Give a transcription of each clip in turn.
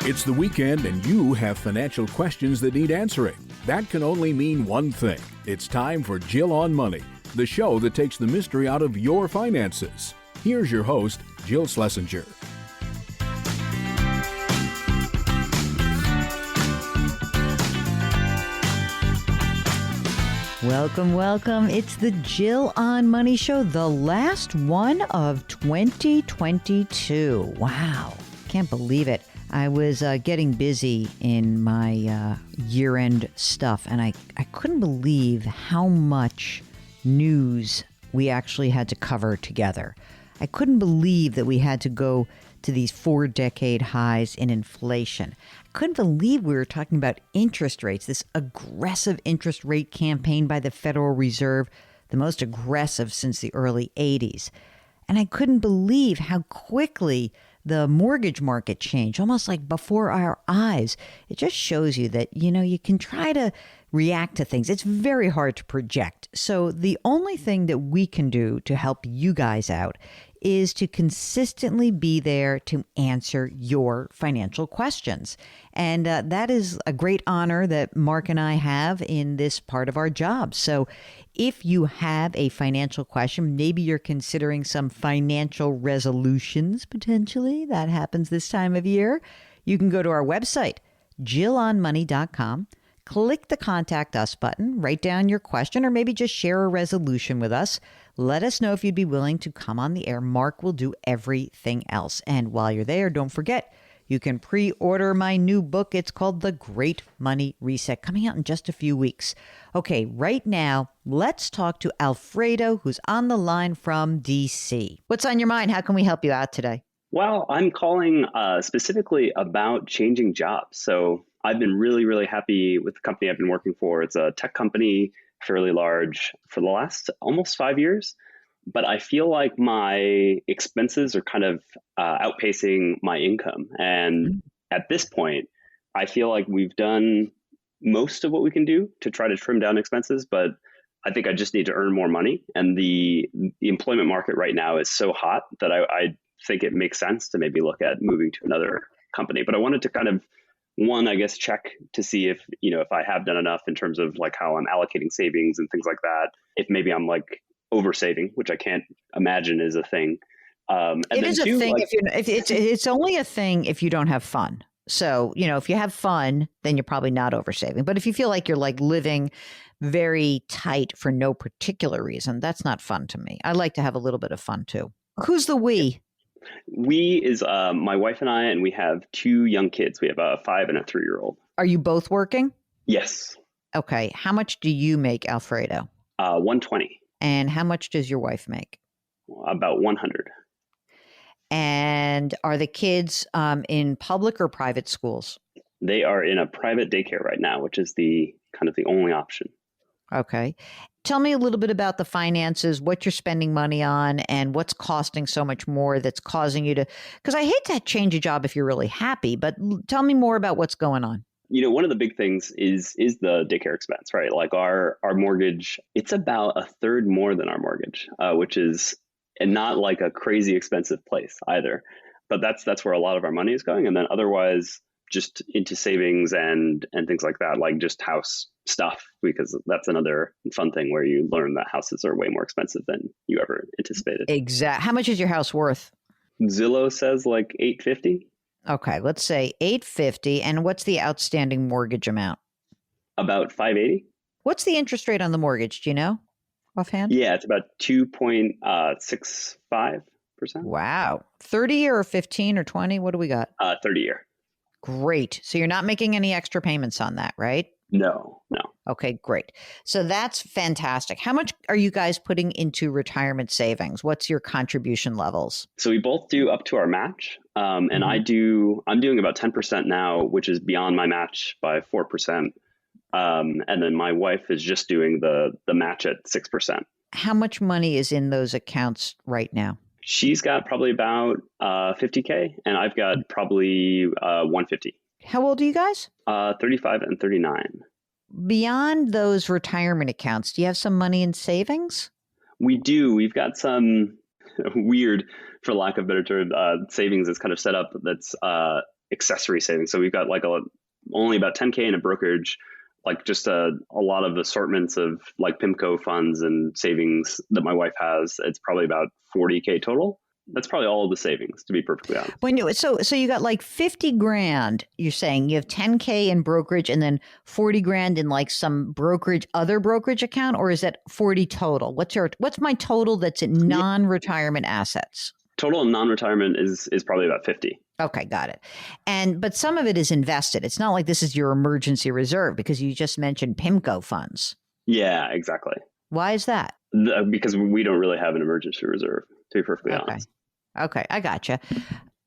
It's the weekend and you have financial questions that need answering. That can only mean one thing. It's time for Jill on Money, the show that takes the mystery out of your finances. Here's your host, Jill Schlesinger. Welcome, welcome. It's the Jill on Money show, the last one of 2022. Wow, can't believe it. I was getting busy in my year-end stuff, and I couldn't believe how much news we actually had to cover together. I couldn't believe that we had to go to these 4-decade highs in inflation. I couldn't believe we were talking about interest rates, this aggressive interest rate campaign by the Federal Reserve, the most aggressive since the early 80s. And I couldn't believe how quickly the mortgage market changed, almost like before our eyes. It just shows you that, you can try to react to things. It's very hard to project. So the only thing that we can do to help you guys out is to consistently be there to answer your financial questions. And that is a great honor that Mark and I have in this part of our job. So if you have a financial question, maybe you're considering some financial resolutions potentially, that happens this time of year, you can go to our website, jillonmoney.com. Click the Contact Us button, write down your question, or maybe just share a resolution with us. Let us know if you'd be willing to come on the air. Mark will do everything else. And while you're there, don't forget, you can pre-order my new book. It's called The Great Money Reset, coming out in just a few weeks. Okay, right now, let's talk to Alfredo, who's on the line from D.C. What's on your mind? How can we help you out today? Well, I'm calling specifically about changing jobs. So I've been really, really happy with the company I've been working for. It's a tech company, fairly large, for the last almost 5 years. But I feel like my expenses are kind of outpacing my income. And at this point, I feel like we've done most of what we can do to try to trim down expenses. But I think I just need to earn more money. And the employment market right now is so hot that I think it makes sense to maybe look at moving to another company. But I wanted to kind of check to see if I have done enough in terms of like how I'm allocating savings and things like that. If maybe I'm like over saving, which I can't imagine is a thing. It is a thing if it's only a thing if you don't have fun. So, if you have fun, then you're probably not oversaving. But if you feel like you're like living very tight for no particular reason, that's not fun to me. I like to have a little bit of fun too. Who's the we? We is my wife and I, and we have 2 young kids. We have a 5 and a 3-year-old. Are you both working? Yes. Okay. How much do you make, Alfredo? $120. And how much does your wife make? About $100. And are the kids in public or private schools? They are in a private daycare right now, which is the kind of the only option. Okay. Tell me a little bit about the finances, what you're spending money on, and what's costing so much more that's causing you to, because I hate to change a job if you're really happy, but tell me more about what's going on. One of the big things is the daycare expense, right? Like our mortgage, it's about a third more than our mortgage, which is not like a crazy expensive place either. But that's where a lot of our money is going. And then otherwise, just into savings and things like that, like just house stuff, because that's another fun thing where you learn that houses are way more expensive than you ever anticipated. Exactly. How much is your house worth? Zillow says like $850. Okay, let's say $850. And what's the outstanding mortgage amount? About $580. What's the interest rate on the mortgage? Do you know offhand? Yeah, it's about 2.65%. Wow. 30-year or 15 or 20? What do we got? 30-year. Great. So you're not making any extra payments on that, right? No. Okay, great. So that's fantastic. How much are you guys putting into retirement savings? What's your contribution levels? So we both do up to our match. And I'm doing about 10% now, which is beyond my match by 4%. And then my wife is just doing the match at 6%. How much money is in those accounts right now? She's got probably about $50K, and I've got probably $150. How old are you guys? 35 and 39. Beyond those retirement accounts, do you have some money in savings? We do. We've got some weird, for lack of a better term, savings is kind of set up that's accessory savings. So we've got like only about 10K in a brokerage, like just a lot of assortments of like PIMCO funds and savings that my wife has. It's probably about 40K total. That's probably all of the savings, to be perfectly honest. So you got like 50 grand, you're saying you have 10K in brokerage and then 40 grand in like some other brokerage account, or is that 40 total? What's my total that's in non-retirement assets? Total in non-retirement is probably about 50. Okay, got it. But some of it is invested. It's not like this is your emergency reserve, because you just mentioned PIMCO funds. Yeah, exactly. Why is that? Because we don't really have an emergency reserve, to be perfectly honest. Okay, I gotcha.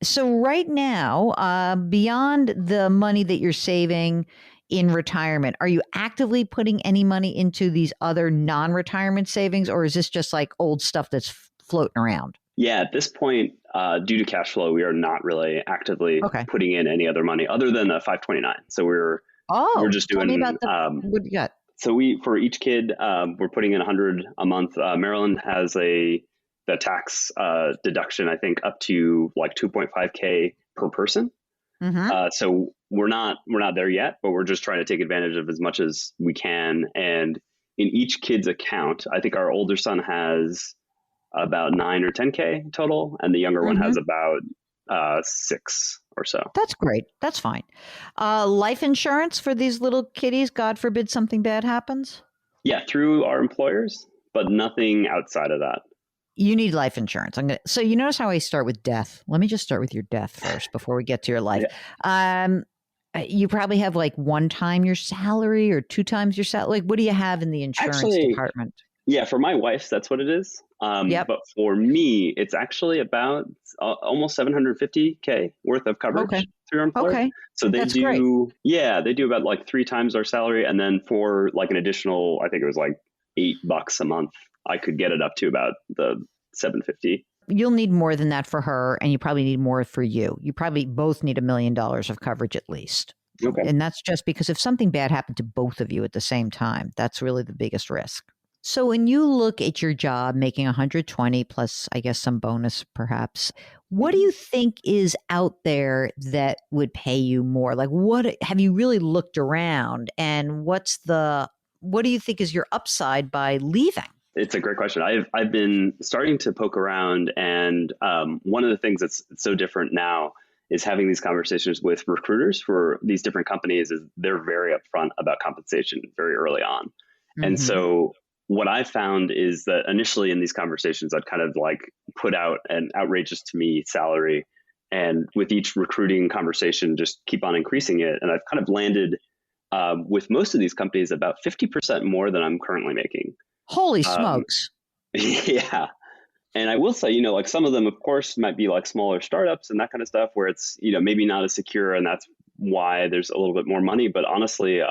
So right now, beyond the money that you're saving in retirement, are you actively putting any money into these other non-retirement savings, or is this just like old stuff that's floating around? Yeah, at this point, due to cash flow, we are not really actively putting in any other money other than a 529. So we're just doing. Tell me about what you got. So for each kid, we're putting in 100 a month. Maryland has the tax deduction, I think, up to like 2.5K per person. Mm-hmm. So we're not there yet, but we're just trying to take advantage of as much as we can. And in each kid's account, I think our older son has about 9 or 10K total, and the younger one has about 6 or so. That's great. That's fine. Life insurance for these little kiddies, God forbid something bad happens? Yeah, through our employers, but nothing outside of that. You need life insurance. So you notice how I start with death. Let me just start with your death first before we get to your life. Yeah. You probably have like 1 time your salary or 2 times your salary. Like, what do you have in the insurance department? Yeah, for my wife, that's what it is. But for me, it's actually about almost 750K worth of coverage through our employer. Okay. So they they do about like 3 times our salary. And then for like an additional, I think it was like $8 a month, I could get it up to about the 750. You'll need more than that for her, and you probably need more for you. You probably both need $1 million of coverage at least. Okay. And that's just because if something bad happened to both of you at the same time, that's really the biggest risk. So when you look at your job making 120 plus, I guess, some bonus perhaps, what do you think is out there that would pay you more? Like, what have you really looked around, and what do you think is your upside by leaving? It's a great question. I've been starting to poke around, and one of the things that's so different now is having these conversations with recruiters for these different companies is they're very upfront about compensation very early on. Mm-hmm. And so what I found is that initially in these conversations, I'd kind of like put out an outrageous to me salary, and with each recruiting conversation, just keep on increasing it. And I've kind of landed with most of these companies about 50% more than I'm currently making. Holy smokes. Yeah. And I will say, like some of them, of course, might be like smaller startups and that kind of stuff where it's, maybe not as secure, and that's why there's a little bit more money. But honestly,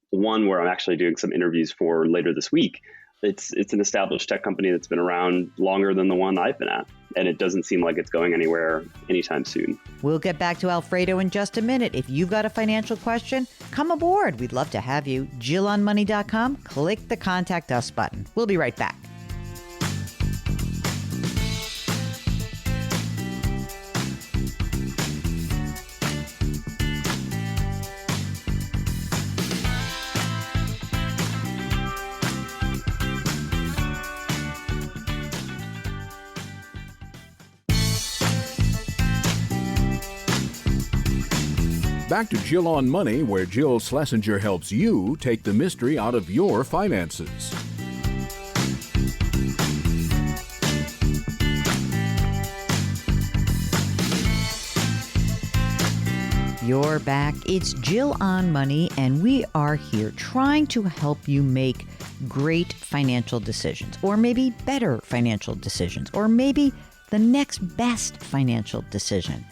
one where I'm actually doing some interviews for later this week, it's an established tech company that's been around longer than the one I've been at. And it doesn't seem like it's going anywhere anytime soon. We'll get back to Alfredo in just a minute. If you've got a financial question, come aboard. We'd love to have you. JillOnMoney.com. Click the Contact Us button. We'll be right back. Back to Jill on Money, where Jill Schlesinger helps you take the mystery out of your finances. You're back. It's Jill on Money, and we are here trying to help you make great financial decisions, or maybe better financial decisions, or maybe the next best financial decision.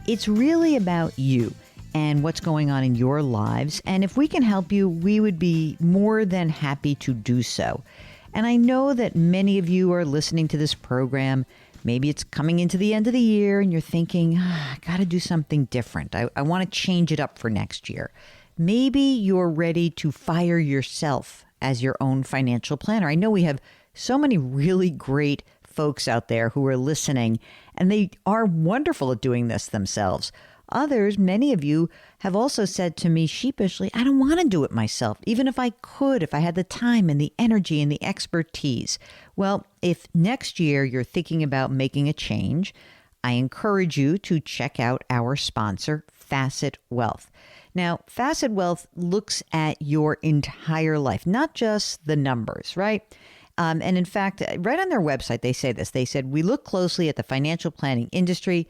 It's really about you and what's going on in your lives. And if we can help you, we would be more than happy to do so. And I know that many of you are listening to this program. Maybe it's coming into the end of the year and you're thinking, I got to do something different. I want to change it up for next year. Maybe you're ready to fire yourself as your own financial planner. I know we have so many really great folks out there who are listening, and they are wonderful at doing this themselves. Others, many of you, have also said to me sheepishly, I don't want to do it myself, even if I could, if I had the time and the energy and the expertise. Well, if next year you're thinking about making a change, I encourage you to check out our sponsor, Facet Wealth. Now, Facet Wealth looks at your entire life, not just the numbers, right? And in fact, right on their website, they say this. They said, we look closely at the financial planning industry,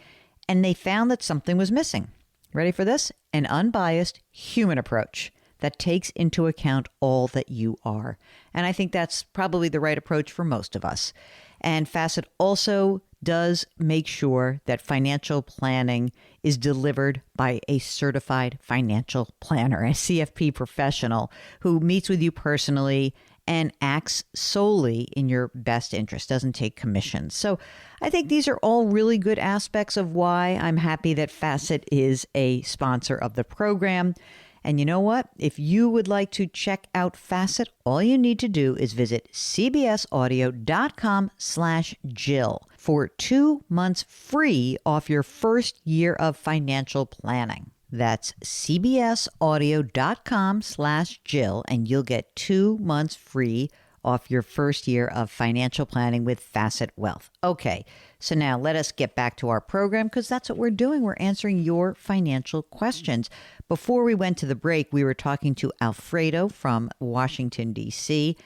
and they found that something was missing. Ready for this? An unbiased human approach that takes into account all that you are. And I think that's probably the right approach for most of us. And Facet also does make sure that financial planning is delivered by a certified financial planner, a CFP professional who meets with you personally and acts solely in your best interest, doesn't take commissions. So I think these are all really good aspects of why I'm happy that Facet is a sponsor of the program. And you know what? If you would like to check out Facet, all you need to do is visit cbsaudio.com/Jill for 2 months free off your first year of financial planning. That's cbsaudio.com/Jill, and you'll get 2 months free off your first year of financial planning with Facet Wealth. Okay, so now let us get back to our program because that's what we're doing. We're answering your financial questions. Before we went to the break, we were talking to Alfredo from Washington, D.C.,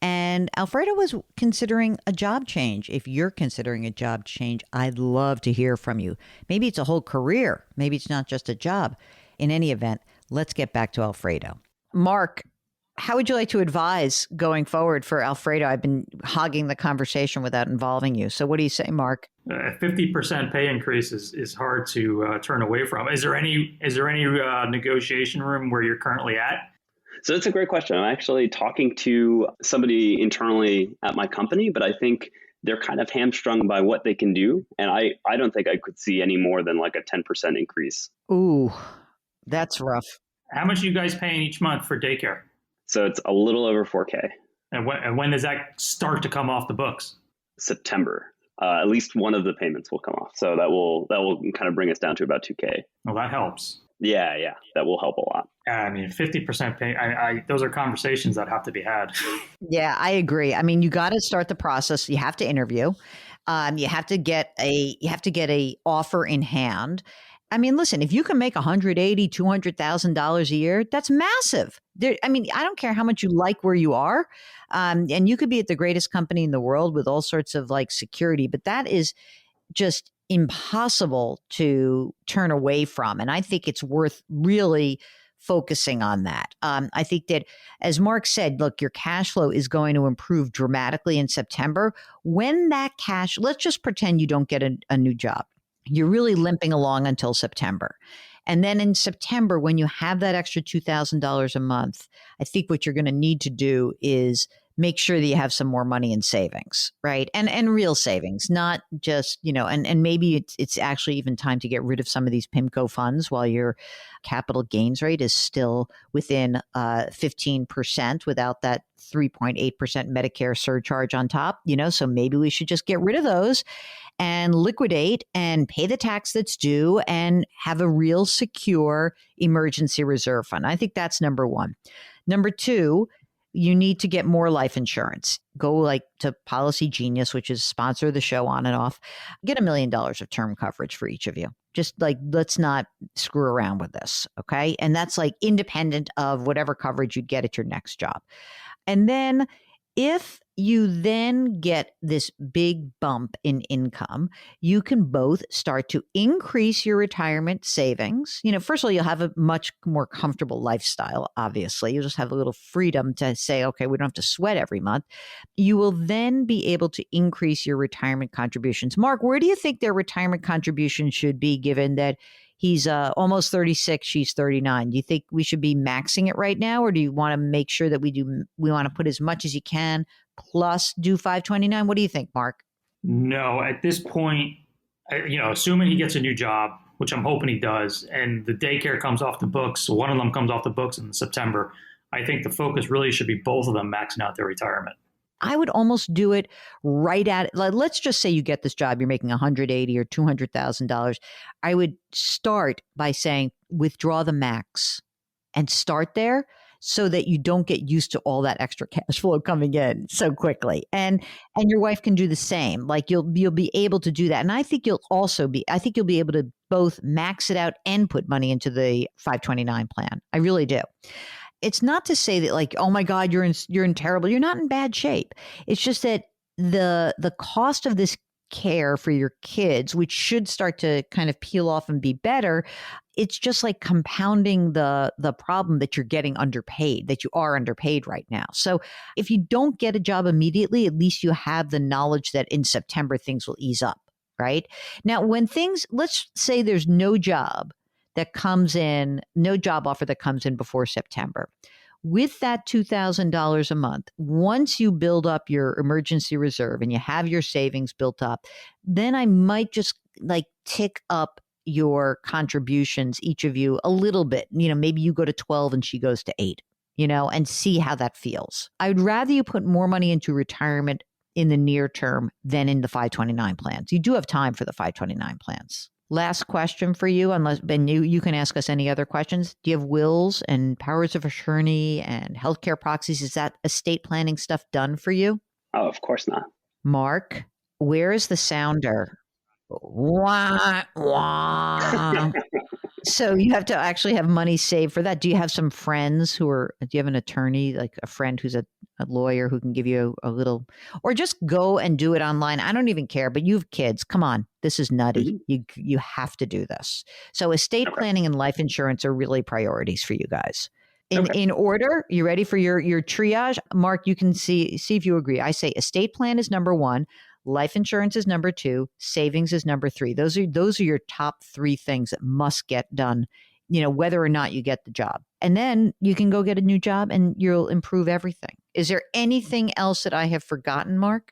and Alfredo was considering a job change. If you're considering a job change, I'd love to hear from you. Maybe it's a whole career. Maybe it's not just a job. In any event, let's get back to Alfredo. Mark, how would you like to advise going forward for Alfredo? I've been hogging the conversation without involving you. So what do you say, Mark? 50% pay increase is hard to turn away from. Is there any negotiation room where you're currently at? So that's a great question. I'm actually talking to somebody internally at my company, but I think they're kind of hamstrung by what they can do. And I don't think I could see any more than like a 10% increase. Ooh, that's rough. How much are you guys paying each month for daycare? So it's a little over 4K. And when does that start to come off the books? September. At least one of the payments will come off. So that will kind of bring us down to about 2K. Well, that helps. Yeah, that will help a lot. I mean, 50% pay, those are conversations that have to be had. Yeah, I agree. I mean, you got to start the process. You have to interview. You have to get a offer in hand. I mean, listen, if you can make $180,000, $200,000 a year, that's massive. I don't care how much you like where you are. And you could be at the greatest company in the world with all sorts of like security, but that is just impossible to turn away from. And I think it's worth really focusing on that. I think that, as Mark said, look, your cash flow is going to improve dramatically in September. When that cash, let's just pretend you don't get a new job. You're really limping along until September. And then in September, when you have that extra $2,000 a month, I think what you're going to need to do is make sure that you have some more money in savings, right? And real savings, not just, and maybe it's actually even time to get rid of some of these PIMCO funds while your capital gains rate is still within 15% without that 3.8% Medicare surcharge on top, so maybe we should just get rid of those and liquidate and pay the tax that's due and have a real secure emergency reserve fund. I think that's number one. Number two, you need to get more life insurance. Go to Policy Genius, which is sponsor of the show on and off. Get $1 million of term coverage for each of you. Just let's not screw around with this. Okay. And that's independent of whatever coverage you'd get at your next job. And then if you then get this big bump in income, you can both start to increase your retirement savings. First of all, you'll have a much more comfortable lifestyle, obviously. You'll just have a little freedom to say, okay, we don't have to sweat every month. You will then be able to increase your retirement contributions. Mark, where do you think their retirement contribution should be, given that he's almost 36, she's 39? Do you think we should be maxing it right now, or do you want to make sure that we want to put as much as you can plus do 529? What do you think, Mark? No, at this point, assuming he gets a new job, which I'm hoping he does, and the daycare comes off the books, so one of them comes off the books in September, I think the focus really should be both of them maxing out their retirement. I would almost do it right at, like, let's just say you get this job, you're making $180,000 or $200,000. I would start by saying, withdraw the max and start there so that you don't get used to all that extra cash flow coming in so quickly. And your wife can do the same. Like you'll be able to do that. And I think you'll be able to both max it out and put money into the 529 plan. I really do. It's not to say that, like, oh my God, you're in terrible. You're not in bad shape. It's just that the cost of this care for your kids, which should start to kind of peel off and be better, it's just like compounding the problem that you're getting underpaid, that you are underpaid right now. So if you don't get a job immediately, at least you have the knowledge that in September things will ease up, right? Now, let's say there's no job offer that comes in before September. With that $2,000 a month, once you build up your emergency reserve and you have your savings built up, then I might just like tick up your contributions, each of you, a little bit. Maybe you go to 12 and she goes to 8, and see how that feels. I would rather you put more money into retirement in the near term than in the 529 plans. You do have time for the 529 plans. Last question for you, unless Ben, you can ask us any other questions. Do you have wills and powers of attorney and healthcare proxies? Is that estate planning stuff done for you? Oh, of course not. Mark, where is the sounder? Wah, wah. So you have to actually have money saved for that. Do you have some friends do you have an attorney, like a friend who's a lawyer who can give you a little, or just go and do it online? I don't even care, but you have kids. Come on. This is nutty. Mm-hmm. You have to do this. So estate planning and life insurance are really priorities for you guys. In order, you ready for your triage? Mark, you can see if you agree. I say estate plan is number 1. Life insurance is number 2. Savings is number 3. Those are your top 3 things that must get done, whether or not you get the job. And then you can go get a new job and you'll improve everything. Is there anything else that I have forgotten, Mark?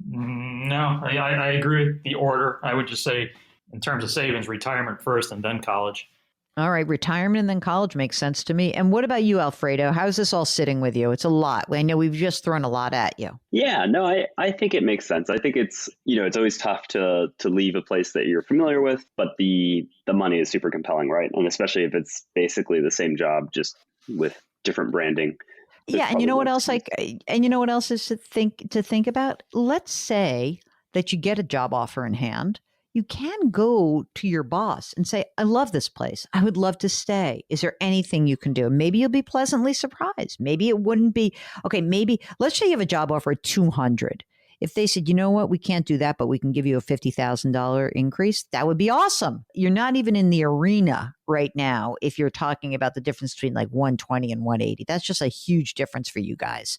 No, I agree with the order. I would just say, in terms of savings, retirement first and then college. All right, retirement and then college makes sense to me. And what about you, Alfredo? How's this all sitting with you? It's a lot. I know we've just thrown a lot at you. Yeah, no, I think it makes sense. I think it's always tough to leave a place that you're familiar with, but the money is super compelling, right? And especially if it's basically the same job, just with different branding. Yeah, and you know what else? And you know what else is to think about? Let's say that you get a job offer in hand. You can go to your boss and say, I love this place. I would love to stay. Is there anything you can do? Maybe you'll be pleasantly surprised. Maybe it wouldn't be. Okay, maybe let's say you have a job offer at $200,000. If they said, you know what, we can't do that, but we can give you a $50,000 increase, that would be awesome. You're not even in the arena right now if you're talking about the difference between like 120 and 180. That's just a huge difference for you guys.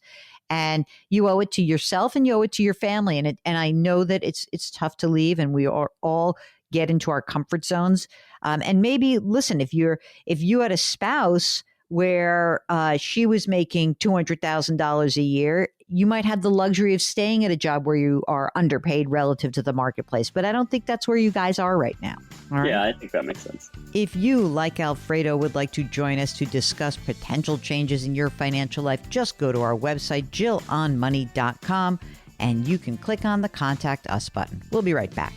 And you owe it to yourself and you owe it to your family. And I know that it's tough to leave, and we are all get into our comfort zones. And maybe, listen, if you had a spouse where she was making $200,000 a year, you might have the luxury of staying at a job where you are underpaid relative to the marketplace. But I don't think that's where you guys are right now. All right? Yeah, I think that makes sense. If you, like Alfredo, would like to join us to discuss potential changes in your financial life, just go to our website, jillonmoney.com, and you can click on the Contact Us button. We'll be right back.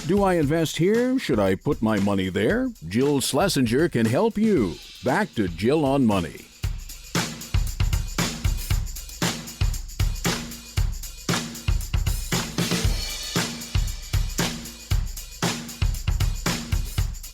Do I invest here? Should I put my money there? Jill Schlesinger can help you. Back to Jill on Money.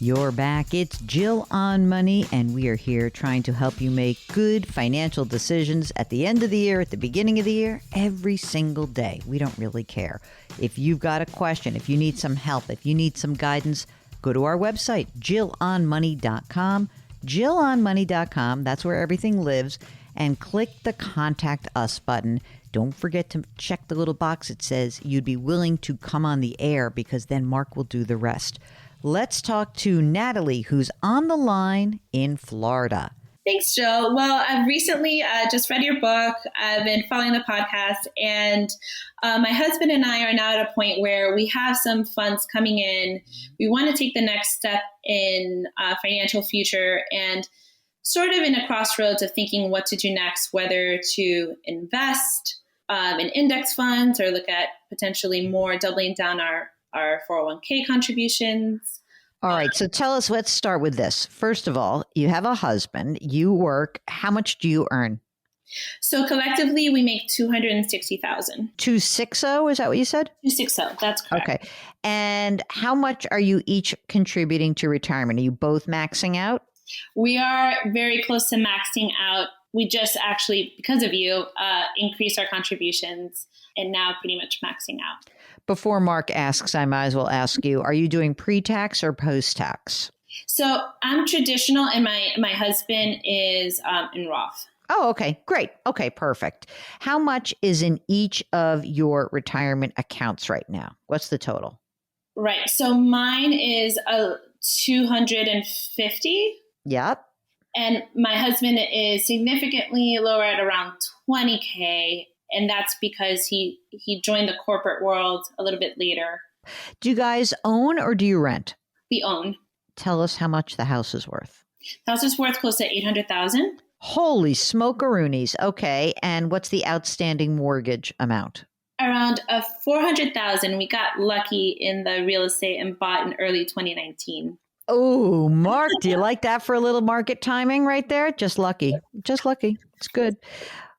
You're back. It's Jill on Money, and we are here trying to help you make good financial decisions at the end of the year, at the beginning of the year, every single day. We don't really care. If you've got a question, if you need some help, if you need some guidance, go to our website, jillonmoney.com. Jillonmoney.com, that's where everything lives, and click the Contact Us button. Don't forget to check the little box that says you'd be willing to come on the air, because then Mark will do the rest. Let's talk to Natalie, who's on the line in Florida. Thanks, Jill. Well, I've recently just read your book. I've been following the podcast, and my husband and I are now at a point where we have some funds coming in. We want to take the next step in financial future and sort of in a crossroads of thinking what to do next, whether to invest in index funds or look at potentially more doubling down our 401k contributions. All right. So tell us, let's start with this. First of all, you have a husband, you work. How much do you earn? So collectively, we make $260,000. 260, is that what you said? 260, that's correct. Okay. And how much are you each contributing to retirement? Are you both maxing out? We are very close to maxing out. We just actually, because of you, increased our contributions and now pretty much maxing out. Before Mark asks, I might as well ask you, are you doing pre-tax or post-tax? So I'm traditional and my husband is in Roth. Oh, okay. Great. Okay, perfect. How much is in each of your retirement accounts right now? What's the total? Right. So mine is 250. Yep. And my husband is significantly lower at around 20K. And that's because he joined the corporate world a little bit later. Do you guys own or do you rent? We own. Tell us how much the house is worth. The house is worth close to $800,000. Holy smokeroonies. Okay. And what's the outstanding mortgage amount? Around $400,000. We got lucky in the real estate and bought in early 2019. Oh, Mark, do you like that for a little market timing right there? Just lucky. Just lucky. It's good.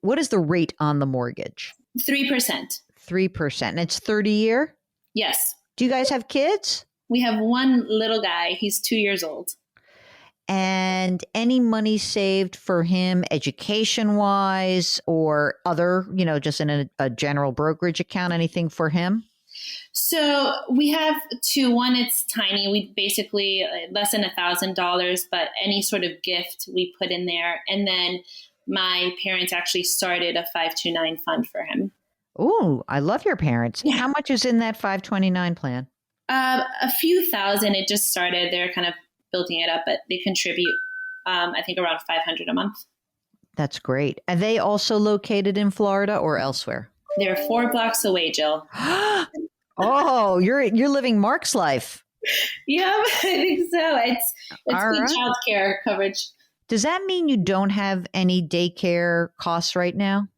What is the rate on the mortgage? 3%. 3%. And it's 30-year? Yes. Do you guys have kids? We have one little guy. He's 2 years old. And any money saved for him education-wise or other, just in a general brokerage account, anything for him? So we have two. One, it's tiny. We basically less than $1,000, but any sort of gift we put in there. And then my parents actually started a 529 fund for him. Oh, I love your parents. Yeah. How much is in that 529 plan? A few thousand. It just started. They're kind of building it up, but they contribute, I think, around $500 a month. That's great. Are they also located in Florida or elsewhere? They're 4 blocks away, Jill. Oh, you're living Mark's life. Yeah, I think so. It's All good right. child care coverage. Does that mean you don't have any daycare costs right now?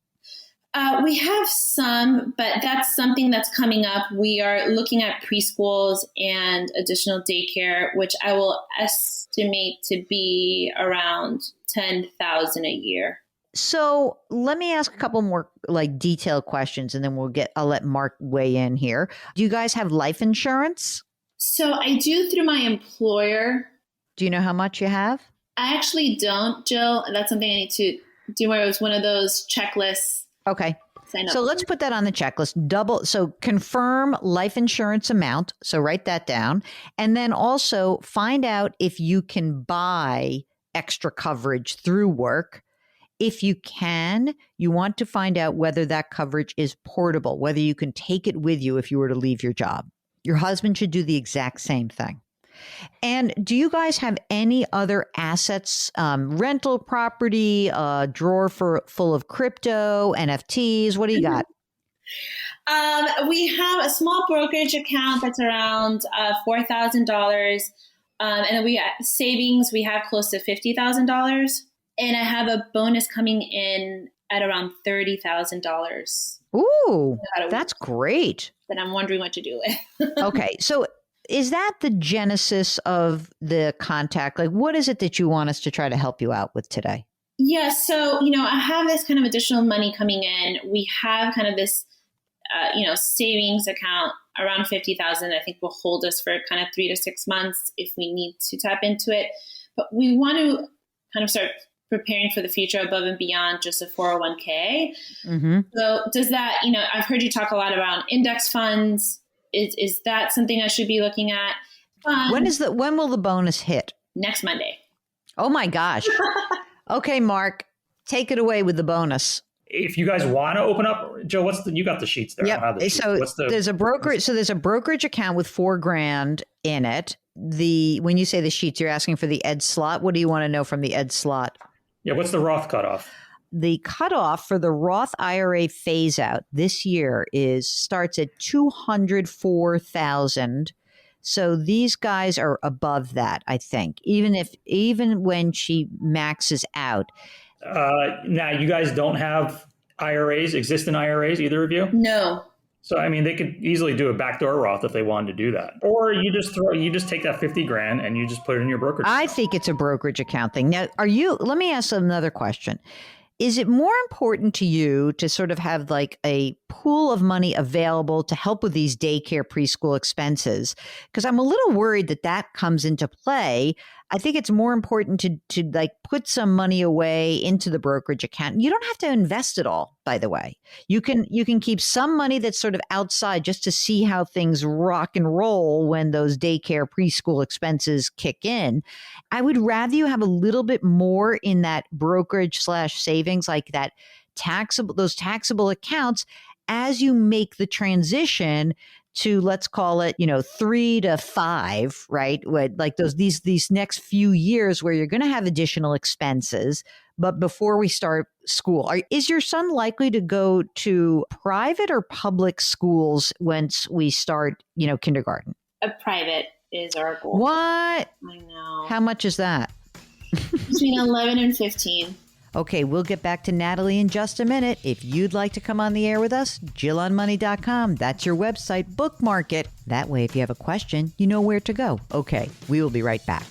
We have some, but that's something that's coming up. We are looking at preschools and additional daycare, which I will estimate to be around $10,000 a year. So let me ask a couple more detailed questions and then I'll let Mark weigh in here. Do you guys have life insurance? So I do through my employer. Do you know how much you have? I actually don't, Jill. That's something I need to do where it was one of those checklists. Okay. So for. let's put that on the checklist. So confirm life insurance amount. So write that down. And then also find out if you can buy extra coverage through work. If you can, you want to find out whether that coverage is portable, whether you can take it with you if you were to leave your job. Your husband should do the exact same thing. And do you guys have any other assets, rental property, a drawer full of crypto, NFTs? What do you got? We have a small brokerage account that's around $4,000. And then we got savings. We have close to $50,000. And I have a bonus coming in at around $30,000. Ooh, that's great. That I'm wondering what to do with. Okay. So is that the genesis of the contact? What is it that you want us to try to help you out with today? Yeah. So, I have this kind of additional money coming in. We have kind of this, savings account around $50,000. I think will hold us for kind of 3 to 6 months if we need to tap into it. But we want to kind of start preparing for the future above and beyond just a 401k. Mm-hmm. So does that, I've heard you talk a lot about index funds. Is that something I should be looking at? When will the bonus hit? Next Monday. Oh my gosh. Okay, Mark, take it away with the bonus. If you guys want to open up, Joe, you got the sheets there. Yep. There's a brokerage account with $4,000 in it. When you say the sheets, you're asking for the Ed slot. What do you want to know from the Ed slot? Yeah, what's the Roth cutoff? The cutoff for the Roth IRA phase out this year starts at 204,000. So these guys are above that, I think. Even when she maxes out. Now, you guys don't have IRAs, existing IRAs, either of you? No. So, I mean, they could easily do a backdoor Roth if they wanted to do that. Or you just take that 50 grand and you just put it in your brokerage I account. think it's a brokerage account thing. Now, let me ask another question. Is it more important to you to sort of have like a pool of money available to help with these daycare preschool expenses? Because I'm a little worried that comes into play. I think it's more important to like put some money away into the brokerage account. You don't have to invest it all, by the way. You can keep some money that's sort of outside just to see how things rock and roll when those daycare preschool expenses kick in. I would rather you have a little bit more in that brokerage/savings, like those taxable accounts as you make the transition to, let's call it, 3 to 5, right? Like these next few years where you're going to have additional expenses. But before we start school, is your son likely to go to private or public schools once we start, kindergarten? A private is our goal. What? I know. How much is that? Between 11 and 15. Okay, we'll get back to Natalie in just a minute. If you'd like to come on the air with us, JillOnMoney.com. That's your website. Bookmark it. That way, if you have a question, you know where to go. Okay, we will be right back.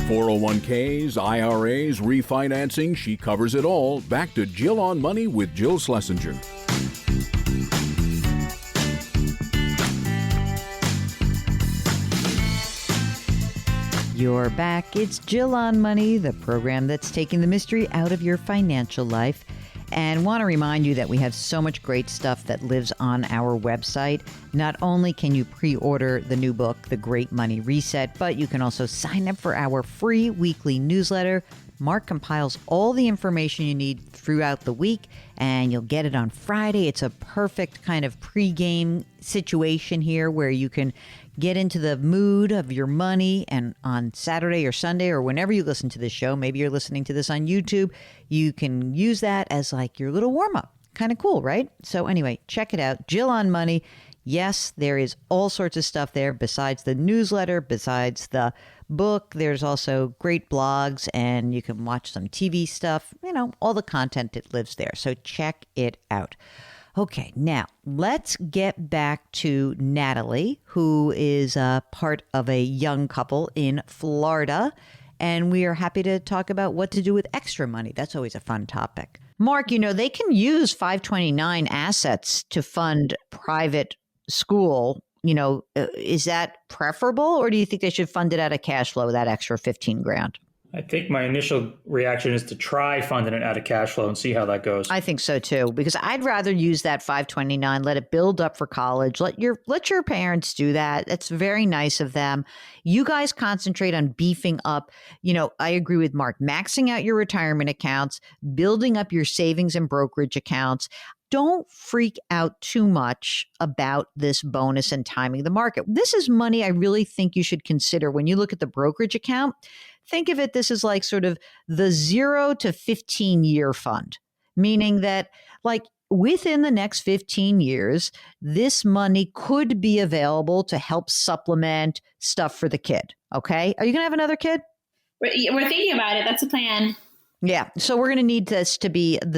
.401ks, IRAs, refinancing, she covers it all. Back to Jill on Money with Jill Schlesinger. You're back. It's Jill on Money, the program that's taking the mystery out of your financial life. And want to remind you that we have so much great stuff that lives on our website. Not only can you pre-order the new book, The Great Money Reset, but you can also sign up for our free weekly newsletter. Mark compiles all the information you need throughout the week, and you'll get it on Friday. It's a perfect kind of pre-game situation here where you can get into the mood of your money, and on Saturday or Sunday or whenever you listen to this show, maybe you're listening to this on YouTube, you can use that as like your little warm-up. Kind of cool, right? So anyway, check it out. Jill on Money. Yes, there is all sorts of stuff there besides the newsletter, besides the book. There's also great blogs, and you can watch some TV stuff, all the content that lives there. So check it out. Okay, now let's get back to Natalie, who is part of a young couple in Florida, and we are happy to talk about what to do with extra money. That's always a fun topic. Mark, they can use 529 assets to fund private school. Is that preferable, or do you think they should fund it out of cash flow, that extra 15 grand? I think my initial reaction is to try funding it out of cash flow and see how that goes. I think so too, because I'd rather use that 529, let it build up for college. Let your parents do that. That's very nice of them. You guys concentrate on beefing up. I agree with Mark, maxing out your retirement accounts, building up your savings and brokerage accounts. Don't freak out too much about this bonus and timing the market. This is money I really think you should consider when you look at the brokerage account. Think of it, this is like sort of the 0 to 15 year fund, meaning that like within the next 15 years, this money could be available to help supplement stuff for the kid. Okay. Are you going to have another kid? We're thinking about it. That's a plan. Yeah. So we're going to need this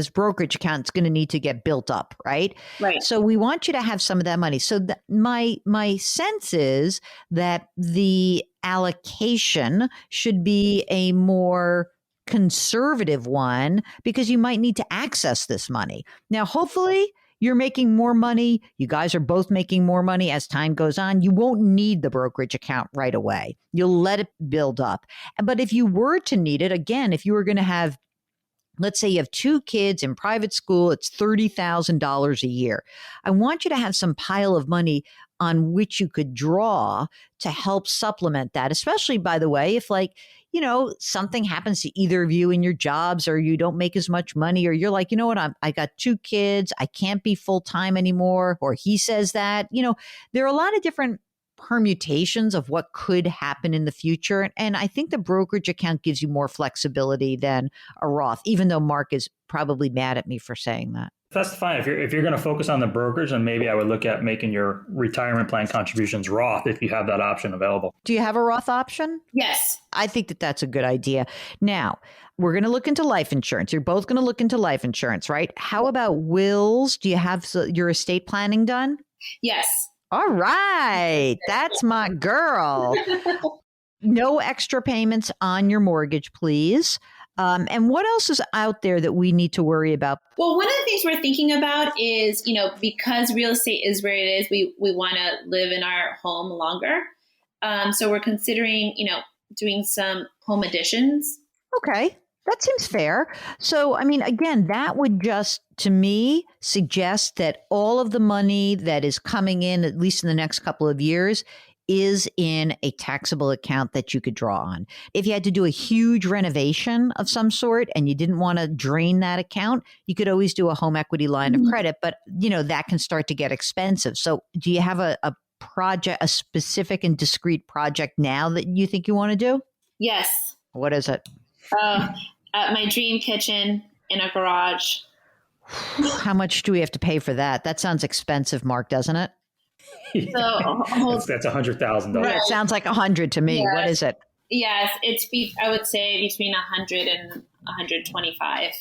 brokerage account is going to need to get built up, right? Right. So we want you to have some of that money. So my sense is that the allocation should be a more conservative one because you might need to access this money. Now, hopefully you're making more money. You guys are both making more money as time goes on. You won't need the brokerage account right away. You'll let it build up. But if you were to need it, again, if you were going to have let's say you have 2 kids in private school, it's $30,000 a year. I want you to have some pile of money on which you could draw to help supplement that, especially, by the way, if something happens to either of you in your jobs, or you don't make as much money, or you're like, you know what, I got 2 kids, I can't be full time anymore, or he says that, there are a lot of different permutations of what could happen in the future. And I think the brokerage account gives you more flexibility than a Roth, even though Mark is probably mad at me for saying that. That's fine. If you're going to focus on the brokerage, then maybe I would look at making your retirement plan contributions Roth if you have that option available. Do you have a Roth option? Yes. I think that that's a good idea. Now, we're going to look into life insurance. You're both going to look into life insurance, right? How about wills? Do you have your estate planning done? Yes. All right. That's my girl. No extra payments on your mortgage, please. And what else is out there that we need to worry about? Well, one of the things we're thinking about is, because real estate is where it is, we want to live in our home longer. So we're considering, doing some home additions. Okay. That seems fair. So, again, that would just, to me, suggest that all of the money that is coming in, at least in the next couple of years, is in a taxable account that you could draw on. If you had to do a huge renovation of some sort and you didn't want to drain that account, you could always do a home equity line of credit, but that can start to get expensive. So do you have a project, a specific and discrete project now that you think you want to do? Yes. What is it? My dream kitchen in a garage. How much do we have to pay for that? That sounds expensive, Mark, doesn't it? So that's $100,000. Right. It sounds like 100 to me. Yes. What is it? Yes, I would say between 100 and 125.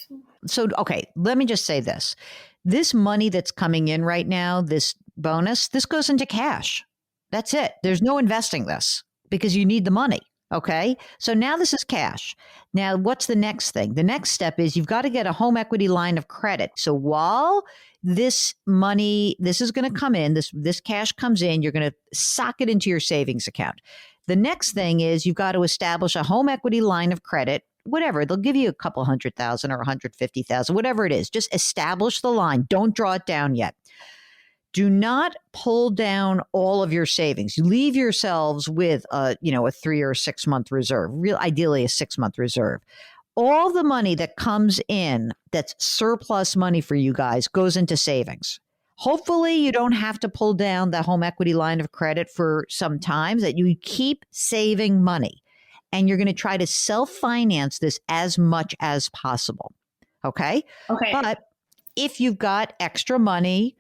So, okay, let me just say this. This money that's coming in right now, this bonus, this goes into cash. That's it. There's no investing this because you need the money. Okay. So now this is cash. Now, what's the next thing? The next step is you've got to get a home equity line of credit. So while this money, this is going to come in, this cash comes in, you're going to sock it into your savings account. The next thing is you've got to establish a home equity line of credit, whatever. They'll give you a couple 100,000 or 150,000, whatever it is. Just establish the line. Don't draw it down yet. Do not pull down all of your savings. You leave yourselves with a 3 or 6 month reserve, ideally a 6 month reserve. All the money that comes in that's surplus money for you guys goes into savings. Hopefully you don't have to pull down the home equity line of credit for some time, that you keep saving money, and you're going to try to self-finance this as much as possible. Okay? Okay. But if you've got extra money,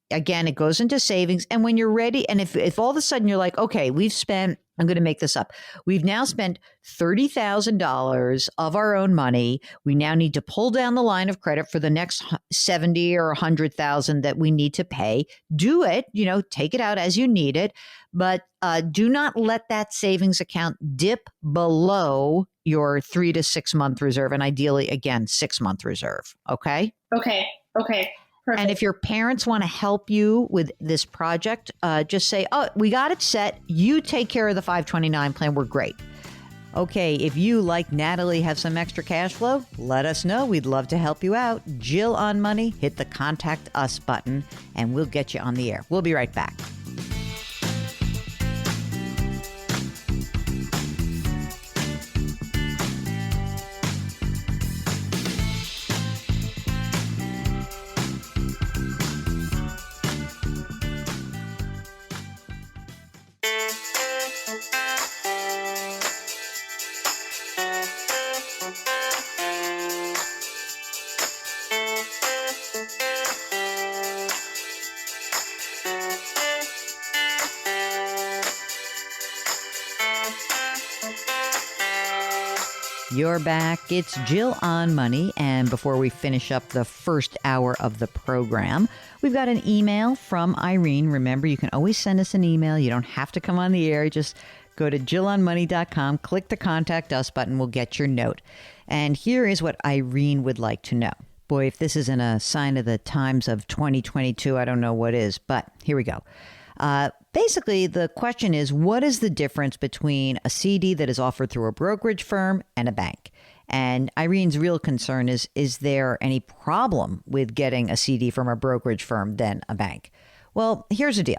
again, it goes into savings. And when you're ready, and if all of a sudden you're like, okay, I'm going to make this up. We've now spent $30,000 of our own money. We now need to pull down the line of credit for the next 70 or 100,000 that we need to pay. Do it, take it out as you need it, but do not let that savings account dip below your 3 to 6 month reserve. And ideally, again, 6 month reserve. Okay. Okay. Perfect. And if your parents want to help you with this project, just say, oh, we got it set. You take care of the 529 plan. We're great. Okay, if you, like Natalie, have some extra cash flow, let us know. We'd love to help you out. Jill on Money, hit the Contact Us button, and we'll get you on the air. We'll be right back. You're back. It's Jill on Money. And before we finish up the first hour of the program, we've got an email from Irene. Remember, you can always send us an email. You don't have to come on the air. Just go to jillonmoney.com, click the Contact Us button. We'll get your note. And here is what Irene would like to know. Boy, if this isn't a sign of the times of 2022, I don't know what is. But here we go. Basically, the question is, what is the difference between a CD that is offered through a brokerage firm and a bank? And Irene's real concern is there any problem with getting a CD from a brokerage firm than a bank? Well, here's the deal.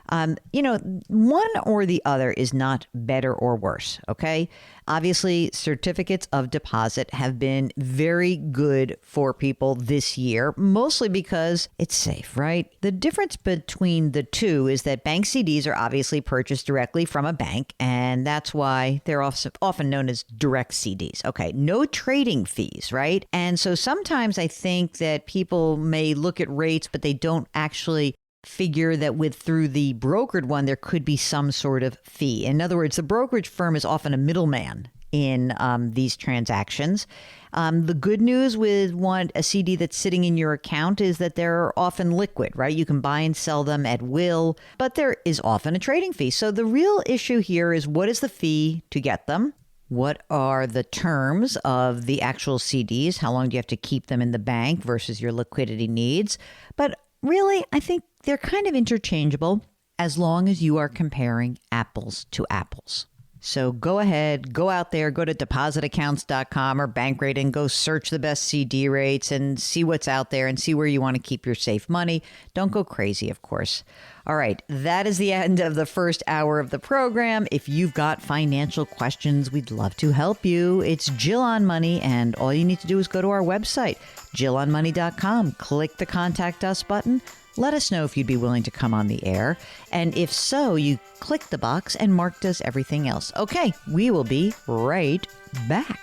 One or the other is not better or worse, okay? Obviously, certificates of deposit have been very good for people this year, mostly because it's safe, right? The difference between the two is that bank CDs are obviously purchased directly from a bank, and that's why they're often known as direct CDs. Okay, no trading fees, right? And so sometimes I think that people may look at rates, but they don't actually figure that through the brokered one, there could be some sort of fee. In other words, the brokerage firm is often a middleman in these transactions. The good news with a CD that's sitting in your account is that they're often liquid, right? You can buy and sell them at will, but there is often a trading fee. So the real issue here is, what is the fee to get them? What are the terms of the actual CDs? How long do you have to keep them in the bank versus your liquidity needs? But really, I think they're kind of interchangeable as long as you are comparing apples to apples. So go ahead, go out there, go to depositaccounts.com or Bankrate and go search the best CD rates and see what's out there and see where you want to keep your safe money. Don't go crazy, of course. All right, that is the end of the first hour of the program. If you've got financial questions, we'd love to help you. It's Jill on Money, and all you need to do is go to our website, jillonmoney.com. Click the Contact Us button. Let us know if you'd be willing to come on the air. And if so, you click the box and Mark does everything else. Okay, we will be right back.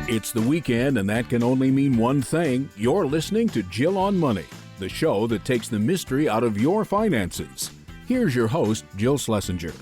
It's the weekend, and that can only mean one thing. You're listening to Jill on Money, the show that takes the mystery out of your finances. Here's your host, Jill Schlesinger.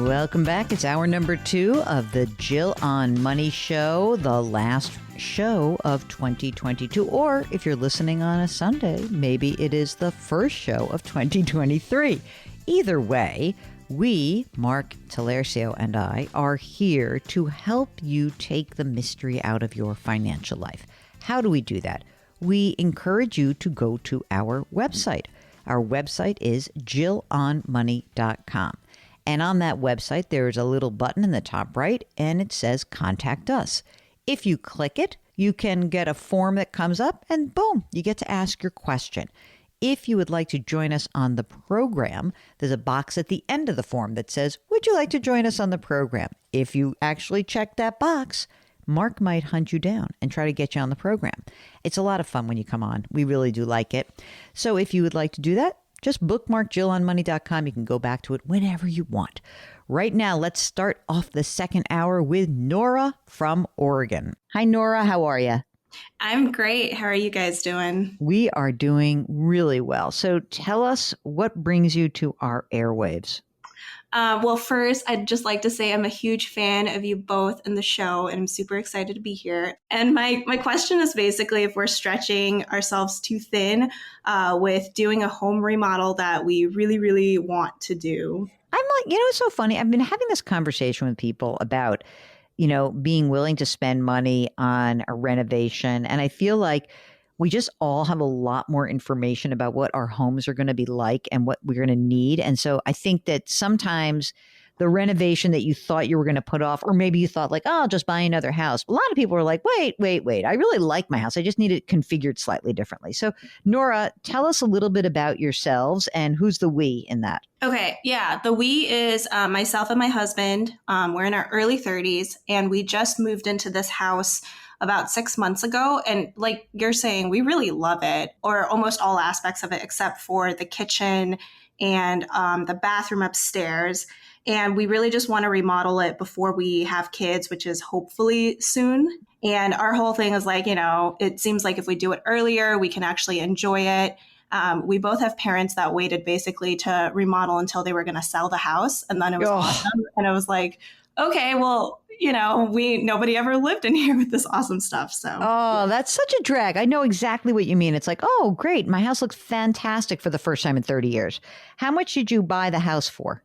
Welcome back. It's hour number 2 of the Jill on Money show, the last show of 2022. Or if you're listening on a Sunday, maybe it is the first show of 2023. Either way, we, Mark Talercio and I, are here to help you take the mystery out of your financial life. How do we do that? We encourage you to go to our website. Our website is jillonmoney.com. And on that website, there's a little button in the top right, and it says Contact Us. If you click it, you can get a form that comes up, and boom, you get to ask your question. If you would like to join us on the program, there's a box at the end of the form that says, would you like to join us on the program? If you actually check that box, Mark might hunt you down and try to get you on the program. It's a lot of fun when you come on. We really do like it. So if you would like to do that, just bookmark jillonmoney.com. You can go back to it whenever you want. Right now, let's start off the second hour with Nora from Oregon. Hi, Nora. How are you? I'm great. How are you guys doing? We are doing really well. So tell us what brings you to our airwaves. Well, first, I'd just like to say I'm a huge fan of you both in the show, and I'm super excited to be here. And my question is basically if we're stretching ourselves too thin with doing a home remodel that we really, really want to do. I'm like, it's so funny. I've been having this conversation with people about being willing to spend money on a renovation. And I feel like we just all have a lot more information about what our homes are going to be like and what we're going to need. And so I think that sometimes the renovation that you thought you were going to put off, or maybe you thought like, oh, I'll just buy another house. A lot of people are like, wait. I really like my house. I just need it configured slightly differently. So Nora, tell us a little bit about yourselves and who's the we in that. Okay. Yeah. The we is myself and my husband. We're in our early 30s and we just moved into this house about 6 months ago. And like you're saying, we really love it, or almost all aspects of it, except for the kitchen and the bathroom upstairs. And we really just want to remodel it before we have kids, which is hopefully soon. And our whole thing is like, it seems like if we do it earlier, we can actually enjoy it. We both have parents that waited basically to remodel until they were going to sell the house. And then it was awesome. And it was like, okay, well, nobody ever lived in here with this awesome stuff. So, that's such a drag. I know exactly what you mean. It's like, oh, great. My house looks fantastic for the first time in 30 years. How much did you buy the house for?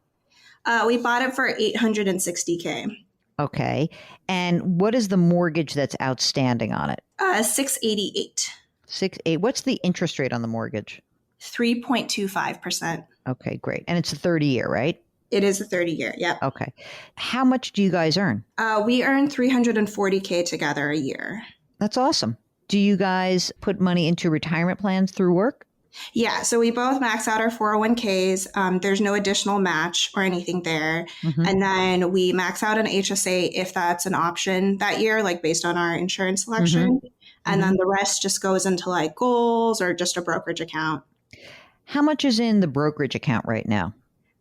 We bought it for $860K. Okay. And what is the mortgage that's outstanding on it? 688. 6.8. What's the interest rate on the mortgage? 3.25%. Okay, great. And it's a 30-year, right? It is a 30-year. Yep. Okay. How much do you guys earn? We earn $340K together a year. That's awesome. Do you guys put money into retirement plans through work? Yeah, so we both max out our 401ks. There's no additional match or anything there. Mm-hmm. And then we max out an HSA if that's an option that year, like based on our insurance selection. Mm-hmm. And then the rest just goes into like goals or just a brokerage account. How much is in the brokerage account right now?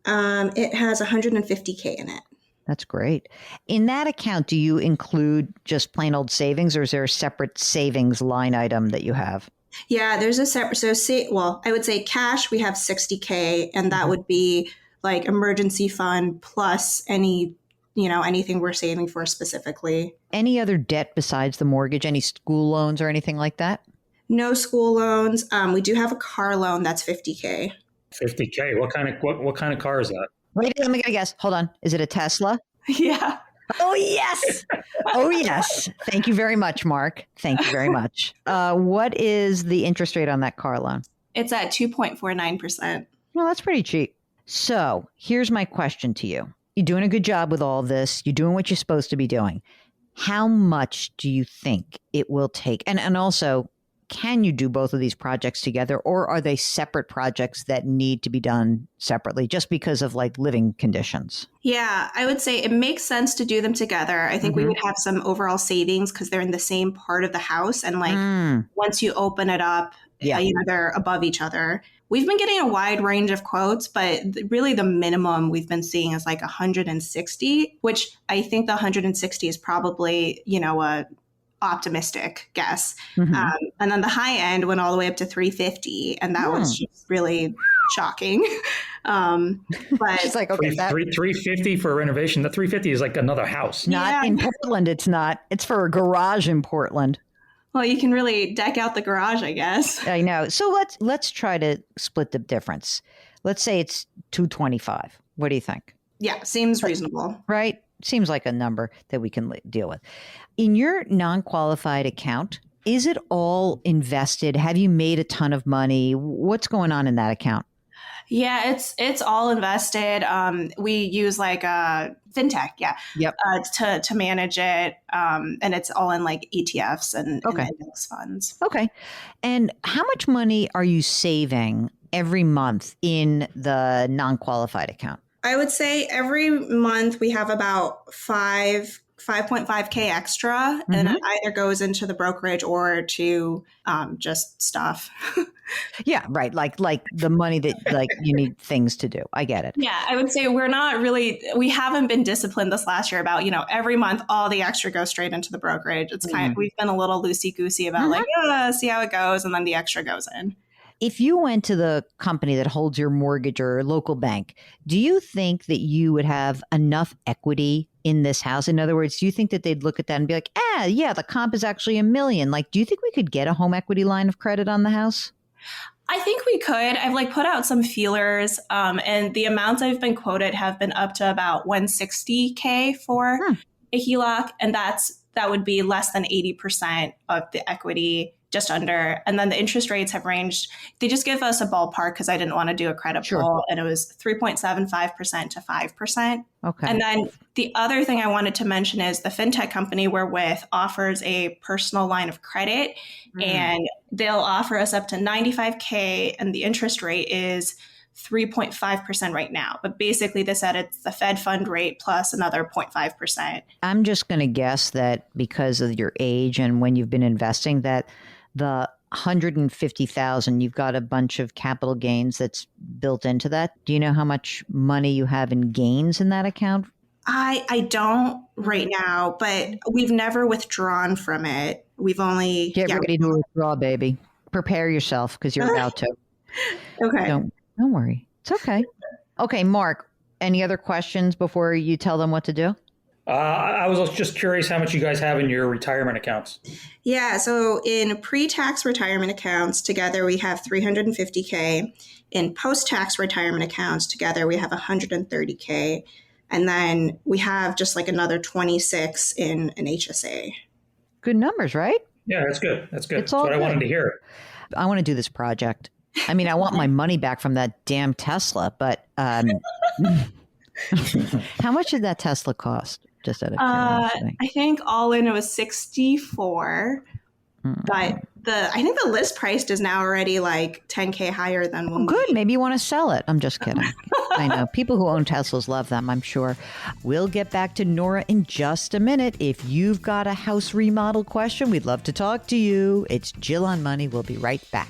It has $150K in it. That's great. In that account, do you include just plain old savings, or is there a separate savings line item that you have? Yeah, there's a separate, I would say cash, we have $60K, and that would be like emergency fund plus anything we're saving for specifically. Any other debt besides the mortgage, any school loans or anything like that? No school loans. We do have a car loan that's $50K. $50K. What kind of car is that? Wait, let me get a guess. Hold on. Is it a Tesla? Yeah. Oh, yes. Oh, yes. Thank you very much, Mark. Thank you very much. What is the interest rate on that car loan? It's at 2.49%. Well, that's pretty cheap. So here's my question to you. You're doing a good job with all this. You're doing what you're supposed to be doing. How much do you think it will take? And also, can you do both of these projects together, or are they separate projects that need to be done separately just because of like living conditions? Yeah, I would say it makes sense to do them together. I think we would have some overall savings because they're in the same part of the house. And like once you open it up, they're above each other. We've been getting a wide range of quotes, but really the minimum we've been seeing is like 160, which I think the 160 is probably, a optimistic guess. And then the high end went all the way up to 350, and that was just really shocking. But it's like, okay, 350 for a renovation. The 350 is like another house. Not in Portland. It's not. It's for a garage in Portland. Well, you can really deck out the garage, I guess. I know. So let's try to split the difference. Let's say it's 225. What do you think? Yeah, seems reasonable. Right? Seems like a number that we can deal with. In your non-qualified account, is it all invested? Have you made a ton of money? What's going on in that account? Yeah, it's all invested. We use like a fintech, to manage it, and it's all in like ETFs and index funds. Okay. And how much money are you saving every month in the non-qualified account? I would say every month we have about 5.5K extra, and it either goes into the brokerage or to just stuff. Yeah, right. Like the money that like you need things to do. I get it. Yeah, I would say we haven't been disciplined this last year about, every month all the extra goes straight into the brokerage. It's we've been a little loosey-goosey about see how it goes, and then the extra goes in. If you went to the company that holds your mortgage or a local bank, do you think that you would have enough equity in this house? In other words, do you think that they'd look at that and be like, the comp is actually $1 million. Like, do you think we could get a home equity line of credit on the house? I think we could. I've put out some feelers, and the amounts I've been quoted have been up to about $160K for a HELOC, and that would be less than 80% of the equity, just under. And then the interest rates have ranged. They just give us a ballpark because I didn't want to do a credit pull, and it was 3.75% to 5%. Okay. And then the other thing I wanted to mention is the fintech company we're with offers a personal line of credit, and they'll offer us up to $95K, and the interest rate is 3.5% right now. But basically they said it's the Fed fund rate plus another 0.5%. I'm just going to guess that because of your age and when you've been investing, that the $150,000, you've got a bunch of capital gains that's built into that. Do you know how much money you have in gains in that account? I don't right now, but we've never withdrawn from it. We've only... Get ready to withdraw, baby. Prepare yourself because you're about to. Okay. Don't worry. It's okay. Okay, Mark, any other questions before you tell them what to do? I was just curious how much you guys have in your retirement accounts. Yeah, so in pre-tax retirement accounts, together we have 350K. In post-tax retirement accounts, together we have 130K. And then we have just like another 26 in an HSA. Good numbers, right? Yeah, that's good. That's good. It's That's all what I wanted good. to hear. I want to do this project. I mean, I want my money back from that damn Tesla, but how much did that Tesla cost? Just out of curiosity. I think all in it was 64, but I think the list price is now already like 10K higher than when Good. Maybe you want to sell it. I'm just kidding. I know. People who own Teslas love them, I'm sure. We'll get back to Nora in just a minute. If you've got a house remodel question, we'd love to talk to you. It's Jill on Money. We'll be right back.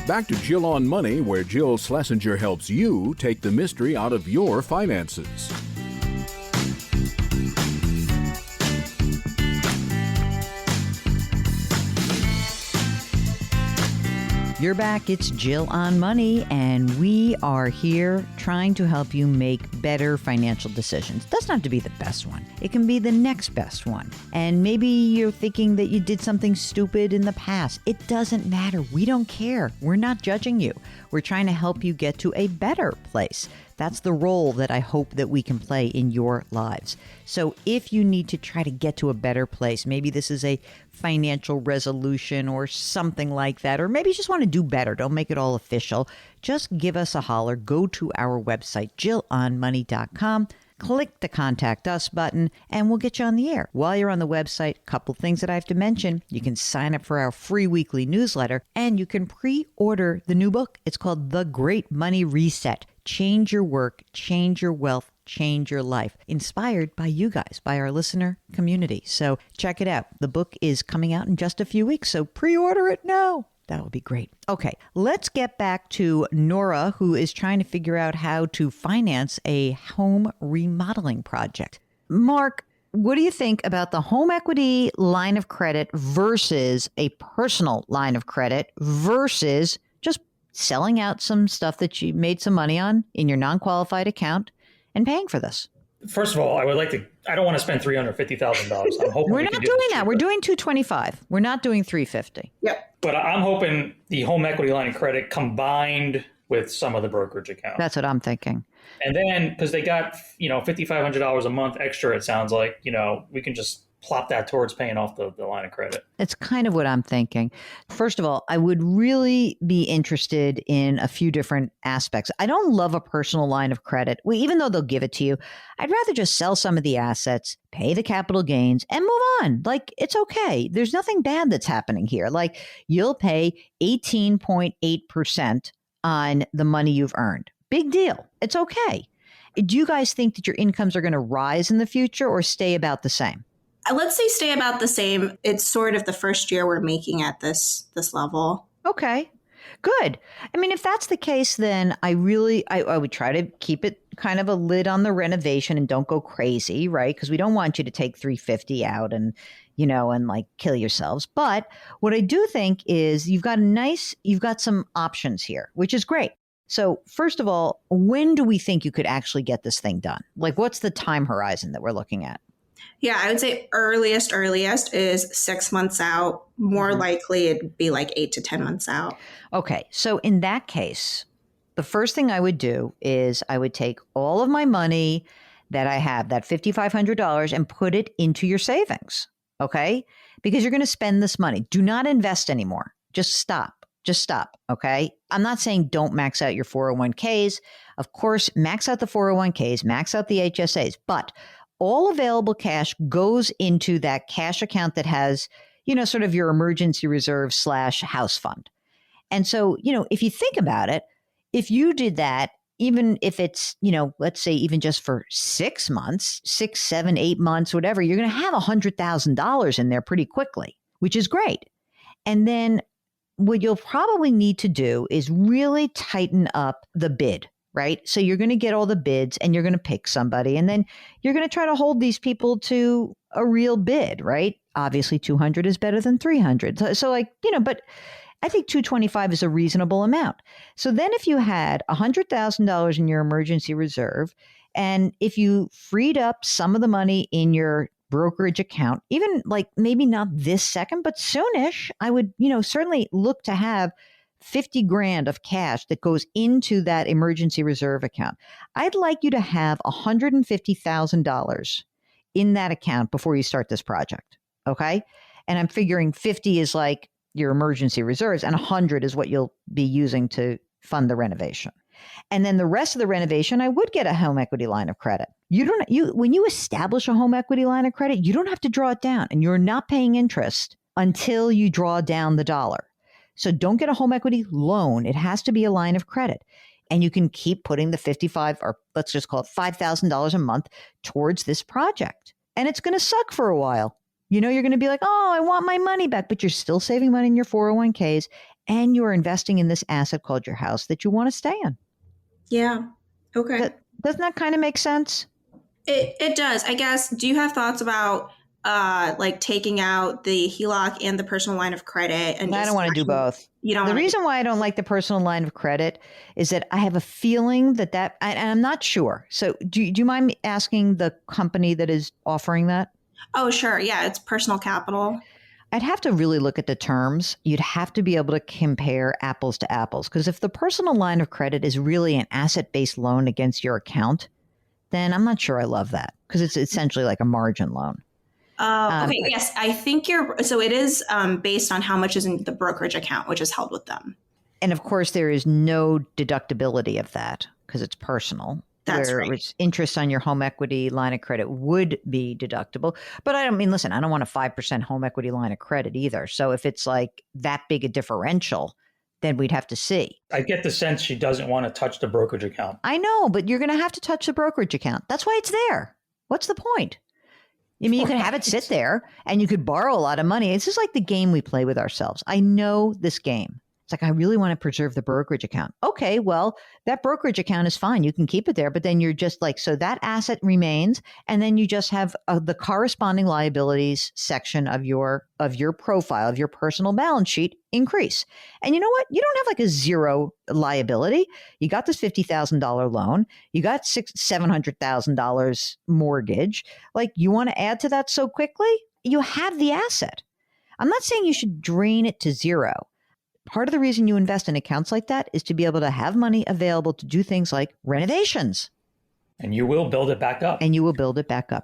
Back to Jill on Money, where Jill Schlesinger helps you take the mystery out of your finances. You're back. It's Jill on Money, and we are here trying to help you make better financial decisions. It doesn't have to be the best one. It can be the next best one. And maybe you're thinking that you did something stupid in the past. It doesn't matter. We don't care. We're not judging you. We're trying to help you get to a better place. That's the role that I hope that we can play in your lives. So if you need to try to get to a better place, maybe this is a financial resolution or something like that, or maybe you just want to do better. Don't make it all official. Just give us a holler. Go to our website, jillonmoney.com. Click the Contact Us button, and we'll get you on the air. While you're on the website, a couple things that I have to mention. You can sign up for our free weekly newsletter, and you can pre-order the new book. It's called The Great Money Reset. Change your work, change your wealth, change your life. Inspired by you guys, by our listener community. So check it out. The book is coming out in just a few weeks, so pre-order it now. That would be great. Okay, let's get back to Nora, who is trying to figure out how to finance a home remodeling project. Mark, what do you think about the home equity line of credit versus a personal line of credit versus just selling out some stuff that you made some money on in your non-qualified account and paying for this? First of all, I don't want to spend $350,000. I'm hoping we're not doing that. We're doing $225. We're not doing $350. Yep. But I'm hoping the home equity line of credit combined with some of the brokerage accounts. That's what I'm thinking. And then, because they got, $5,500 a month extra, it sounds like, we can just plop that towards paying off the line of credit. It's kind of what I'm thinking. First of all, I would really be interested in a few different aspects. I don't love a personal line of credit. Even though they'll give it to you, I'd rather just sell some of the assets, pay the capital gains, and move on. Like, it's okay. There's nothing bad that's happening here. Like, you'll pay 18.8% on the money you've earned. Big deal. It's okay. Do you guys think that your incomes are going to rise in the future or stay about the same? Let's say stay about the same. It's sort of the first year we're making at this level. Okay, good. I mean, if that's the case, then I would try to keep it kind of a lid on the renovation and don't go crazy, right? Because we don't want you to take $350 out and like kill yourselves. But what I do think is you've got some options here, which is great. So first of all, when do we think you could actually get this thing done? Like, what's the time horizon that we're looking at? Yeah, I would say earliest is 6 months out. More likely it'd be like 8 to 10 months out. Okay. So in that case, the first thing I would do is I would take all of my money that I have, that $5,500, and put it into your savings. Okay. Because you're going to spend this money. Do not invest anymore. Just stop. Okay. I'm not saying don't max out your 401ks. Of course, max out the 401ks, max out the HSAs, but all available cash goes into that cash account that has, sort of your emergency reserve / house fund. And so, if you think about it, if you did that, even if it's, let's say even just for 6 months, 6, 7, 8 months, whatever, you're going to have $100,000 in there pretty quickly. which is great. And then what you'll probably need to do is really tighten up the bid, right? So you're going to get all the bids and you're going to pick somebody, and then you're going to try to hold these people to a real bid, right? Obviously 200 is better than 300. So like, but I think 225 is a reasonable amount. So then if you had $100,000 in your emergency reserve, and if you freed up some of the money in your brokerage account, even like maybe not this second, but soonish, I would, certainly look to have 50 grand of cash that goes into that emergency reserve account. I'd like you to have $150,000 in that account before you start this project. Okay. And I'm figuring 50 is like your emergency reserves and 100 is what you'll be using to fund the renovation. And then the rest of the renovation, I would get a home equity line of credit. When you establish a home equity line of credit, you don't have to draw it down, and you're not paying interest until you draw down the dollar. So don't get a home equity loan. It has to be a line of credit. And you can keep putting the $55, or let's just call it $5,000 a month towards this project. And it's going to suck for a while. You're going to be like, oh, I want my money back, but you're still saving money in your 401ks, and you're investing in this asset called your house that you want to stay in. Yeah. Okay. Doesn't that kind of make sense? It does. I guess, do you have thoughts about like taking out the HELOC and the personal line of credit? And I don't want to do both. You don't. The reason why I don't like the personal line of credit is that I have a feeling and I'm not sure. So do you mind me asking the company that is offering that? Oh, sure. Yeah, it's Personal Capital. I'd have to really look at the terms. You'd have to be able to compare apples to apples. Because if the personal line of credit is really an asset-based loan against your account, then I'm not sure I love that, because it's essentially like a margin loan. Okay. Yes, I think so it is based on how much is in the brokerage account, which is held with them. And of course, there is no deductibility of that because it's personal. That's right. Whereas interest on your home equity line of credit would be deductible. But I don't want a 5% home equity line of credit either. So if it's like that big a differential, then we'd have to see. I get the sense she doesn't want to touch the brokerage account. I know, but you're going to have to touch the brokerage account. That's why it's there. What's the point? I mean, you can have it sit there and you could borrow a lot of money. It's just like the game we play with ourselves. I know this game. It's like, I really want to preserve the brokerage account. Okay, well, that brokerage account is fine. You can keep it there, but then you're just like, so that asset remains, and then you just have the corresponding liabilities section of your profile, of your personal balance sheet increase. And you know what? You don't have like a zero liability. You got this $50,000 loan. You got $700,000 mortgage. Like, you want to add to that so quickly? You have the asset. I'm not saying you should drain it to zero. Part of the reason you invest in accounts like that is to be able to have money available to do things like renovations. And you will build it back up.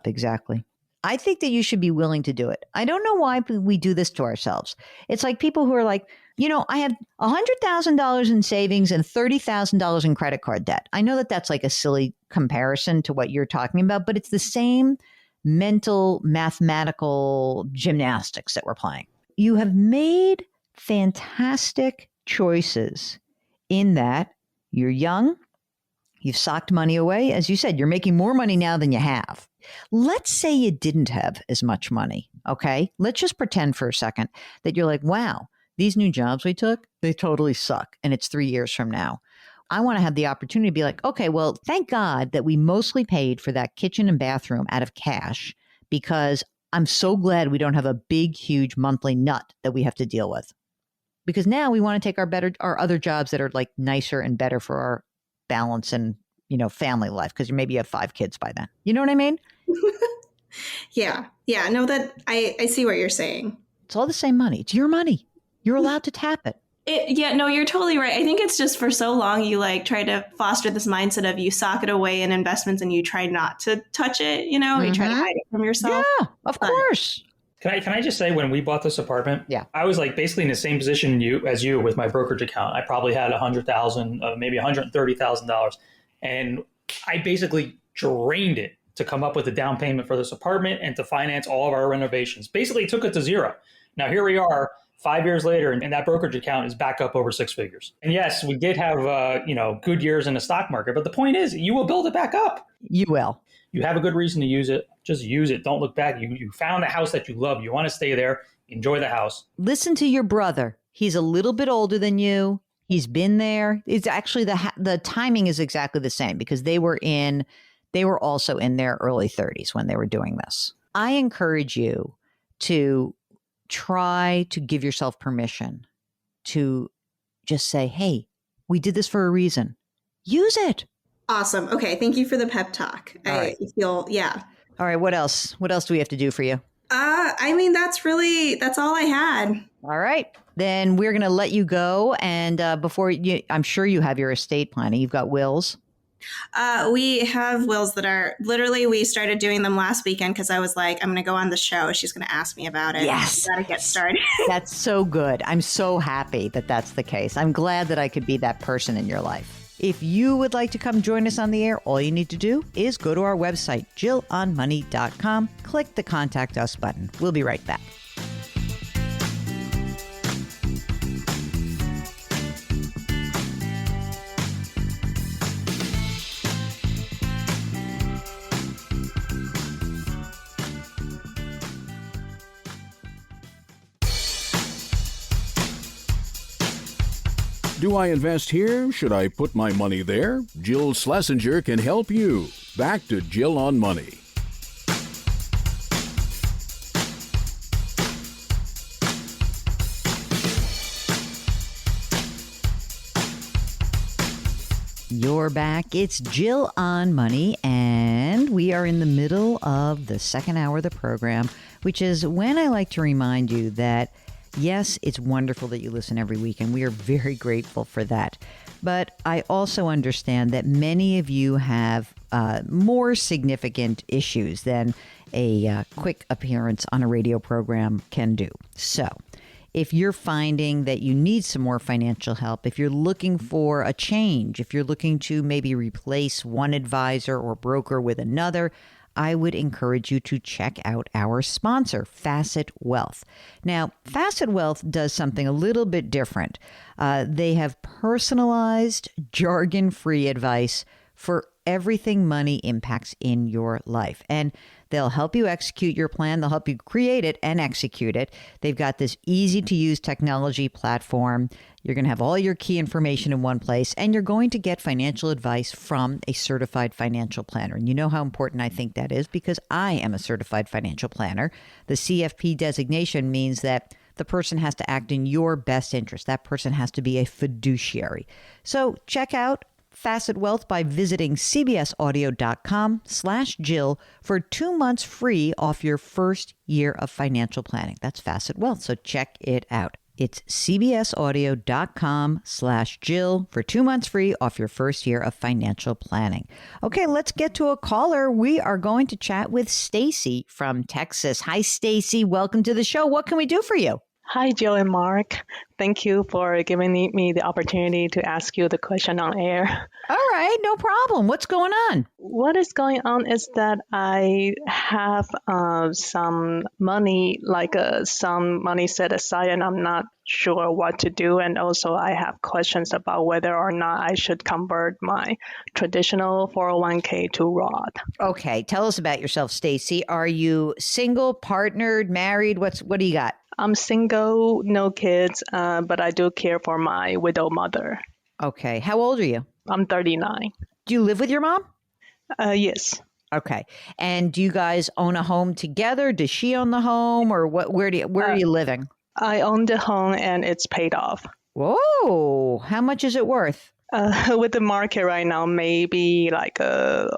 Exactly. I think that you should be willing to do it. I don't know why we do this to ourselves. It's like people who are like, I have $100,000 in savings and $30,000 in credit card debt. I know that that's like a silly comparison to what you're talking about, but it's the same mental, mathematical gymnastics that we're playing. You have made fantastic choices in that you're young, you've socked money away. As you said, you're making more money now than you have. Let's say you didn't have as much money, okay? Let's just pretend for a second that you're like, wow, these new jobs we took, they totally suck, and it's 3 years from now. I want to have the opportunity to be like, okay, well, thank God that we mostly paid for that kitchen and bathroom out of cash, because I'm so glad we don't have a big, huge monthly nut that we have to deal with. Because now we want to take our other jobs that are like nicer and better for our balance and, family life. Because maybe you have 5 kids by then. You know what I mean? Yeah. No, that I see what you're saying. It's all the same money. It's your money. You're allowed to tap it. No, you're totally right. I think it's just for so long you like try to foster this mindset of you sock it away in investments and you try not to touch it. You try to hide it from yourself. Yeah, of course. Can I just say, when we bought this apartment, I was like basically in the same position as you with my brokerage account. I probably had $100,000, maybe $130,000, and I basically drained it to come up with a down payment for this apartment and to finance all of our renovations. Basically, took it to zero. Now here we are, 5 years later, and that brokerage account is back up over 6 figures. And yes, we did have good years in the stock market, but the point is, you will build it back up. You will. You have a good reason to use it. Just use it. Don't look back. You found a house that you love. You want to stay there. enjoy the house. Listen to your brother. He's a little bit older than you. He's been there. It's actually the timing is exactly the same because they were also in their early 30s when they were doing this. I encourage you to try to give yourself permission to just say, hey, we did this for a reason. Use it. Awesome. Okay. Thank you for the pep talk. I feel, yeah. All right. What else? What else do we have to do for you? I mean, that's all I had. All right. Then we're going to let you go. And I'm sure you have your estate planning. You've got wills. We have wills that are literally, we started doing them last weekend because I was like, I'm going to go on the show. She's going to ask me about it. Yes. Got to get started. That's so good. I'm so happy that that's the case. I'm glad that I could be that person in your life. If you would like to come join us on the air, all you need to do is go to our website, jillonmoney.com, click the Contact Us button. We'll be right back. Do I invest here? Should I put my money there? Jill Schlesinger can help you. Back to Jill on Money. You're back. It's Jill on Money, and we are in the middle of the second hour of the program, which is when I like to remind you that yes, it's wonderful that you listen every week, and we are very grateful for that. But I also understand that many of you have more significant issues than a quick appearance on a radio program can do. So if you're finding that you need some more financial help, if you're looking for a change, if you're looking to maybe replace one advisor or broker with another, I would encourage you to check out our sponsor, Facet Wealth. Now, Facet Wealth does something a little bit different. They have personalized, jargon-free advice for everything money impacts in your life. And they'll help you execute your plan. They'll help you create it and execute it. They've got this easy-to-use technology platform. You're going to have all your key information in one place, and you're going to get financial advice from a certified financial planner. And you know how important I think that is because I am a certified financial planner. The CFP designation means that the person has to act in your best interest. That person has to be a fiduciary. So check out Facet Wealth by visiting cbsaudio.com/Jill for 2 months free off your first year of financial planning. That's Facet Wealth, so check it out. It's cbsaudio.com/Jill for 2 months free off your first year of financial planning. Okay, let's get to a caller. We are going to chat with Stacy from Texas. Hi, Stacy. Welcome to the show. What can we do for you? Hi, Jill and Mark. Thank you for giving me the opportunity to ask you the question on air. All right, no problem. What's going on? What is going on is that I have some money set aside, and I'm not sure what to do. And also I have questions about whether or not I should convert my traditional 401k to Roth. Okay, tell us about yourself, Stacy. Are you single, partnered, married? What do you got? I'm single, no kids, but I do care for my widow mother. Okay. How old are you? I'm 39. Do you live with your mom? Yes. Okay. And do you guys own a home together? Does she own the home, or what? Where are you living? I own the home and it's paid off. Whoa! How much is it worth? With the market right now, maybe like a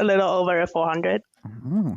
little over 400.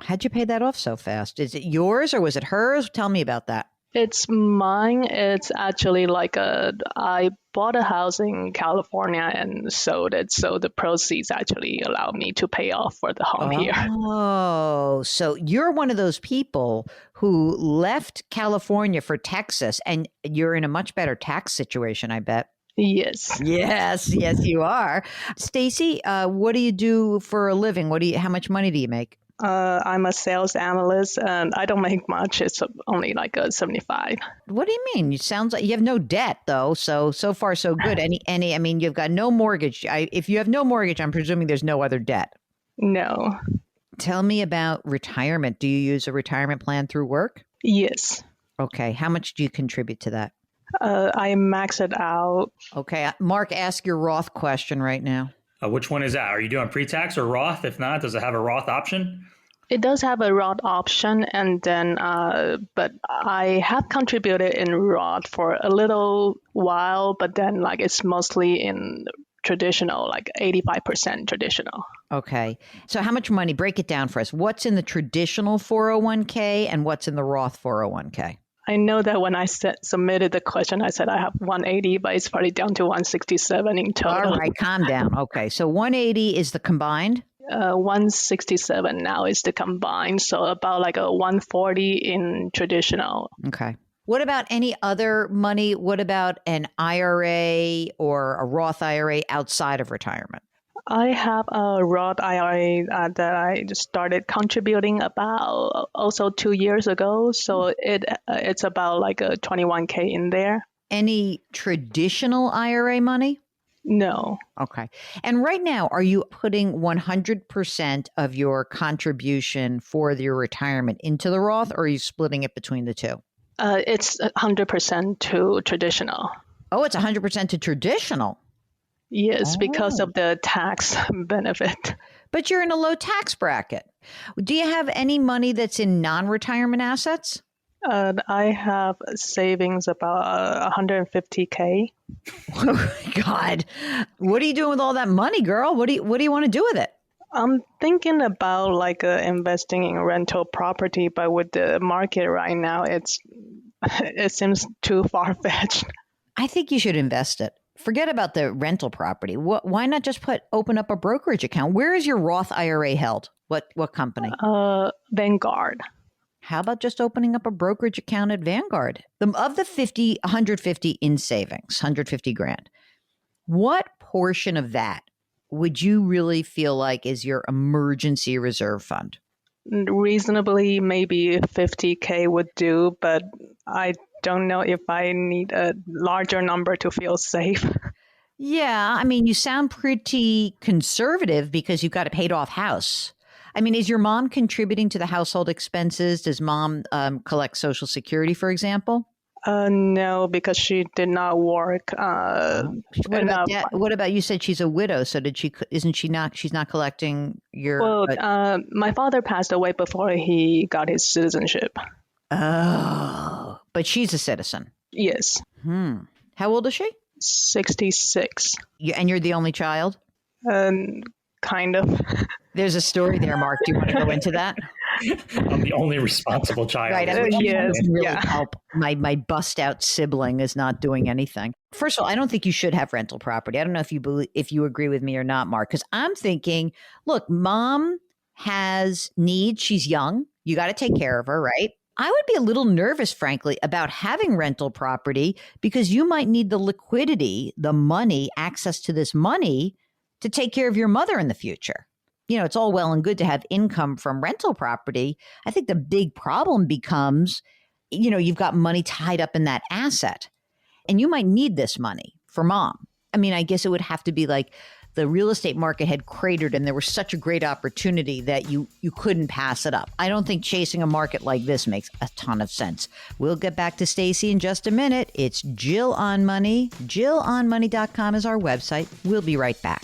How'd you pay that off so fast? Is it yours or was it hers? Tell me about that. It's mine. It's actually I bought a house in California and sold it. So the proceeds actually allow me to pay off for the home here. Oh, so you're one of those people who left California for Texas, and you're in a much better tax situation, I bet. Yes. Yes, you are. Stacy, what do you do for a living? How much money do you make? I'm a sales analyst, and I don't make much. It's only like a 75. What do you mean? It sounds like you have no debt, though. So far, so good. I mean, you've got no mortgage. If you have no mortgage, I'm presuming there's no other debt. No. Tell me about retirement. Do you use a retirement plan through work? Yes. Okay. How much do you contribute to that? I max it out. Okay. Mark, ask your Roth question right now. Which one is that? Are you doing pre-tax or Roth? If not, does it have a Roth option? It does have a Roth option, and then, but I have contributed in Roth for a little while, but then like it's mostly in traditional, like 85% traditional. Okay. So how much money? Break it down for us. What's in the traditional 401k and what's in the Roth 401k? I know that when I submitted the question, I said I have 180, but it's probably down to 167 in total. All right, calm down. Okay, so 180 is the combined? 167 now is the combined, so about like a 140 in traditional. Okay. What about any other money? What about an IRA or a Roth IRA outside of retirement? I have a Roth IRA that I just started contributing about also 2 years ago. So it's about like a 21K in there. Any traditional IRA money? No. Okay. And right now, are you putting 100% of your contribution for your retirement into the Roth, or are you splitting it between the two? It's 100% to traditional. Oh, it's 100% to traditional. Yes, because of the tax benefit. But you're in a low tax bracket. Do you have any money that's in non-retirement assets? I have savings about 150K. Oh my God. What are you doing with all that money, girl? What do you want to do with it? I'm thinking about like investing in rental property, but with the market right now, it seems too far-fetched. I think you should invest it. Forget about the rental property. Why not just open up a brokerage account? Where is your Roth IRA held? What company? Vanguard. How about just opening up a brokerage account at Vanguard? Of the 150 in savings, 150 grand. What portion of that would you really feel like is your emergency reserve fund? Reasonably, maybe 50K would do, but I don't know if I need a larger number to feel safe. Yeah, I mean, you sound pretty conservative because you've got a paid off house. I mean, is your mom contributing to the household expenses? Does mom collect Social Security, for example? No, because she did not work. What about you said she's a widow? So she's not collecting your... Well, my father passed away before he got his citizenship. Oh, but she's a citizen. Yes. How old is she? 66. And you're the only child? Kind of. There's a story there, Mark. Do you want to go into that? I'm the only responsible child. Right. Yes. Really help. My bust out sibling is not doing anything. First of all, I don't think you should have rental property. I don't know if you agree with me or not, Mark, because I'm thinking, look, mom has needs. She's young. You got to take care of her, right? I would be a little nervous, frankly, about having rental property because you might need the liquidity, the money, access to this money to take care of your mother in the future. You know, it's all well and good to have income from rental property. I think the big problem becomes, you know, you've got money tied up in that asset and you might need this money for mom. I mean, I guess it would have to be like the real estate market had cratered and there was such a great opportunity that you couldn't pass it up. I don't think chasing a market like this makes a ton of sense. We'll get back to Stacy in just a minute. It's Jill on Money. JillOnMoney.com is our website. We'll be right back.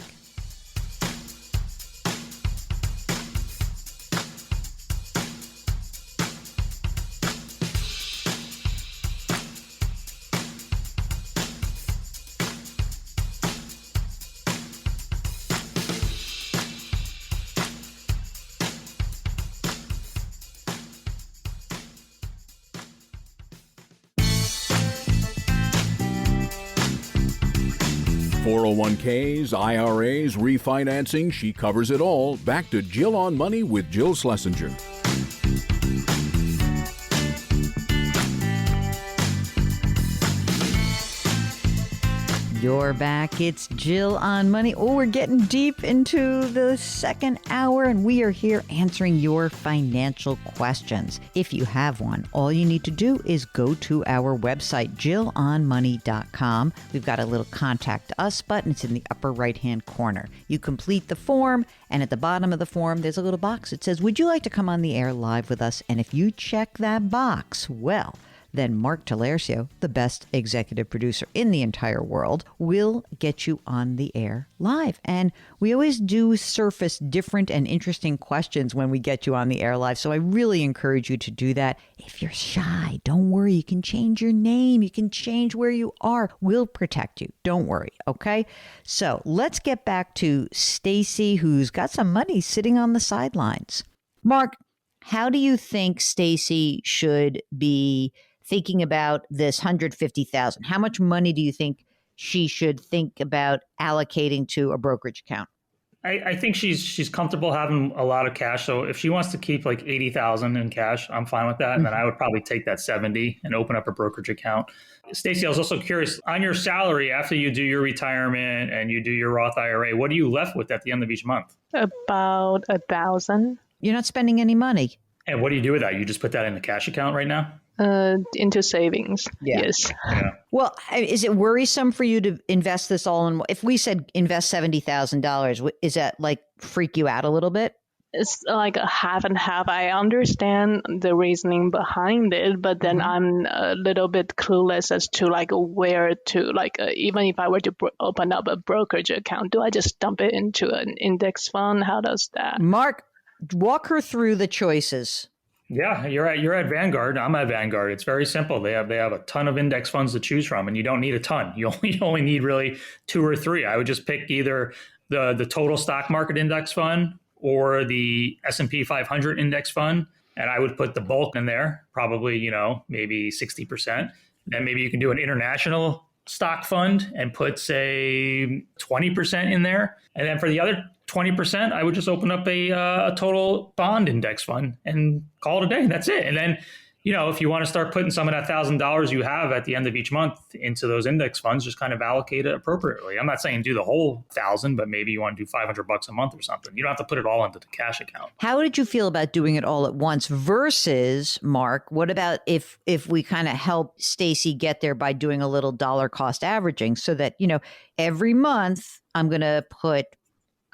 .401ks, IRAs, refinancing, she covers it all. Back to Jill on Money with Jill Schlesinger. You're back. It's Jill on Money. Oh, we're getting deep into the second hour, and we are here answering your financial questions. If you have one, all you need to do is go to our website, JillOnMoney.com. We've got a little Contact Us button. It's in the upper right-hand corner. You complete the form, and at the bottom of the form, there's a little box. It says, would you like to come on the air live with us? And if you check that box, well, then Mark Talercio, the best executive producer in the entire world, will get you on the air live. And we always do surface different and interesting questions when we get you on the air live. So I really encourage you to do that. If you're shy, don't worry. You can change your name. You can change where you are. We'll protect you. Don't worry. Okay. So let's get back to Stacy, who's got some money sitting on the sidelines. Mark, how do you think Stacy should be thinking about this $150,000? How much money do you think she should think about allocating to a brokerage account? I think she's comfortable having a lot of cash. So if she wants to keep like 80,000 in cash, I'm fine with that. And then I would probably take that 70 and open up a brokerage account. Stacy, I was also curious on your salary after you do your retirement and you do your Roth IRA. What are you left with at the end of each month? About 1,000. You're not spending any money. And what do you do with that? You just put that in the cash account right now? Into savings. Yeah. Yes. Yeah. Well, is it worrisome for you to invest this all in? If we said invest $70,000, is that like freak you out a little bit? It's like a half and half. I understand the reasoning behind it, but then I'm a little bit clueless as to like where to, like even if I were to open up a brokerage account, do I just dump it into an index fund? How does that? Mark, walk her through the choices. Yeah, you're at Vanguard. I'm at Vanguard. It's very simple. They have a ton of index funds to choose from, and you don't need a ton. You only need really 2 or 3. I would just pick either the total stock market index fund or the S&P 500 index fund, and I would put the bulk in there, probably maybe 60%. Then maybe you can do an international stock fund and put say 20% in there, and then for the other 20%, I would just open up a total bond index fund and call it a day. That's it. And then, if you want to start putting some of that $1,000 you have at the end of each month into those index funds, just kind of allocate it appropriately. I'm not saying do the whole 1,000, but maybe you want to do $500 a month or something. You don't have to put it all into the cash account. How did you feel about doing it all at once versus, Mark, what about if we kind of help Stacy get there by doing a little dollar cost averaging so that, every month I'm going to put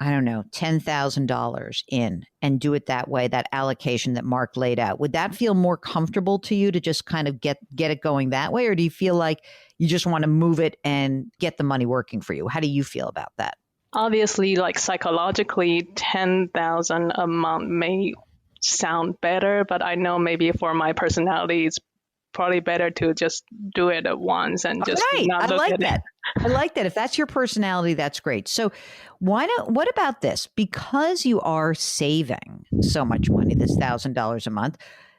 $10,000 in and do it that way, that allocation that Mark laid out. Would that feel more comfortable to you to just kind of get it going that way? Or do you feel like you just want to move it and get the money working for you? How do you feel about that? Obviously, like psychologically, 10,000 a month may sound better, but I know maybe for my personality, it's probably better to just do it at once and just not look at it. I like that. If that's your personality, that's great. So what about this? Because you are saving so much money, this $1,000 a month,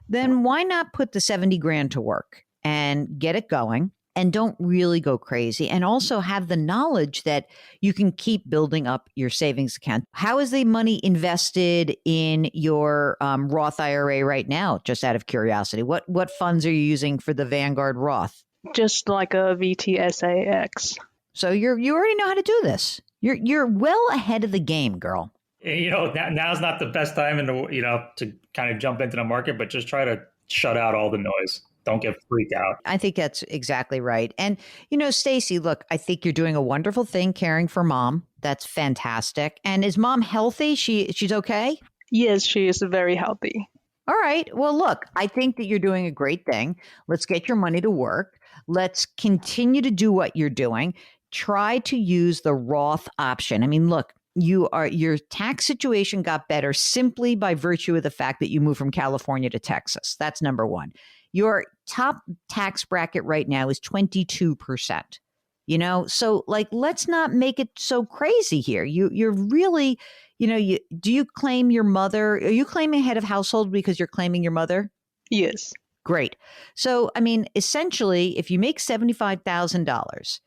then why not put the 70 grand to work and get it going and don't really go crazy, and also have the knowledge that you can keep building up your savings account. How is the money invested in your Roth IRA right now? Just out of curiosity, what funds are you using for the Vanguard Roth? Just like a VTSAX. So you already know how to do this. You're well ahead of the game, girl. Now's not the best time to kind of jump into the market, but just try to shut out all the noise. Don't get freaked out. I think that's exactly right. And, Stacy, look, I think you're doing a wonderful thing caring for mom. That's fantastic. And is mom healthy? She's okay? Yes, she is very healthy. All right. Well, look, I think that you're doing a great thing. Let's get your money to work. Let's continue to do what you're doing. Try to use the Roth option. I mean, look, your tax situation got better simply by virtue of the fact that you moved from California to Texas. That's number one. Your top tax bracket right now is 22%. So let's not make it so crazy here. You're really, do you claim your mother? Are you claiming head of household because you're claiming your mother? Yes. Great. So, I mean, essentially, if you make $75,000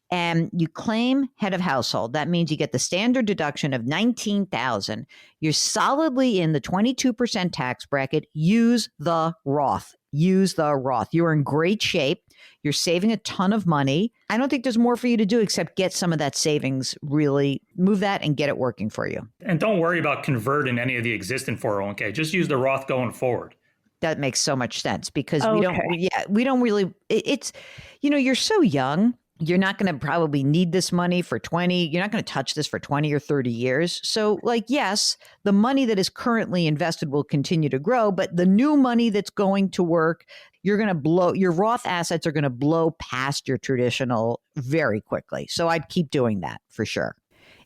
and you claim head of household, that means you get the standard deduction of $19,000. You're solidly in the 22% tax bracket. Use the Roth. You're in great shape. You're saving a ton of money. I don't think there's more for you to do except get some of that savings, really move that and get it working for you. And don't worry about converting any of the existing 401k. Just use the Roth going forward. That makes so much sense because we don't really, it's, you're so young. You're not going to probably need this money for 20. You're not going to touch this for 20 or 30 years. So yes, the money that is currently invested will continue to grow, but the new money that's going to work, you're going to blow, your Roth assets are going to blow past your traditional very quickly. So I'd keep doing that for sure.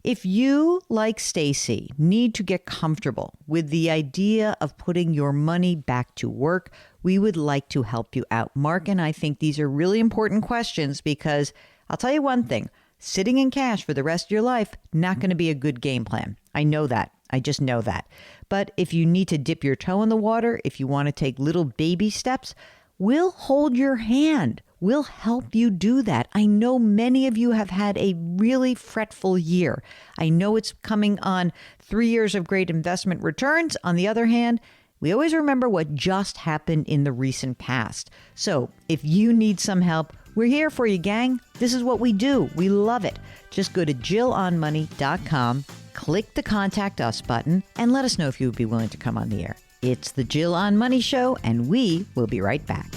If you, like Stacy, need to get comfortable with the idea of putting your money back to work, we would like to help you out. Mark and I think these are really important questions because I'll tell you one thing, sitting in cash for the rest of your life, not going to be a good game plan. I know that. I just know that. But if you need to dip your toe in the water, if you want to take little baby steps, we'll hold your hand. We'll help you do that. I know many of you have had a really fretful year. I know it's coming on 3 years of great investment returns. On the other hand, we always remember what just happened in the recent past. So if you need some help, we're here for you, gang. This is what we do. We love it. Just go to JillOnMoney.com, click the Contact Us button, and let us know if you would be willing to come on the air. It's the Jill on Money Show, and we will be right back.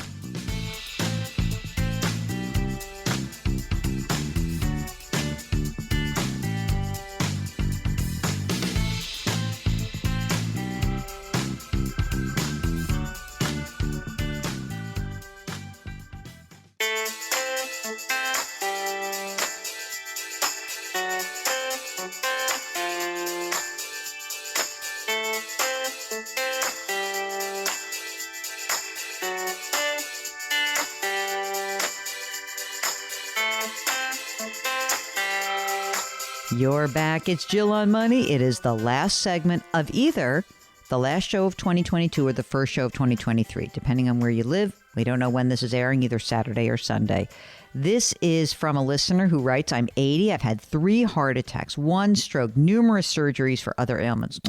You're back. It's Jill on Money. It is the last segment of either the last show of 2022 or the first show of 2023, depending on where you live. We don't know when this is airing, either Saturday or Sunday. This is from a listener who writes, I'm 80. I've had 3 heart attacks, 1 stroke, numerous surgeries for other ailments.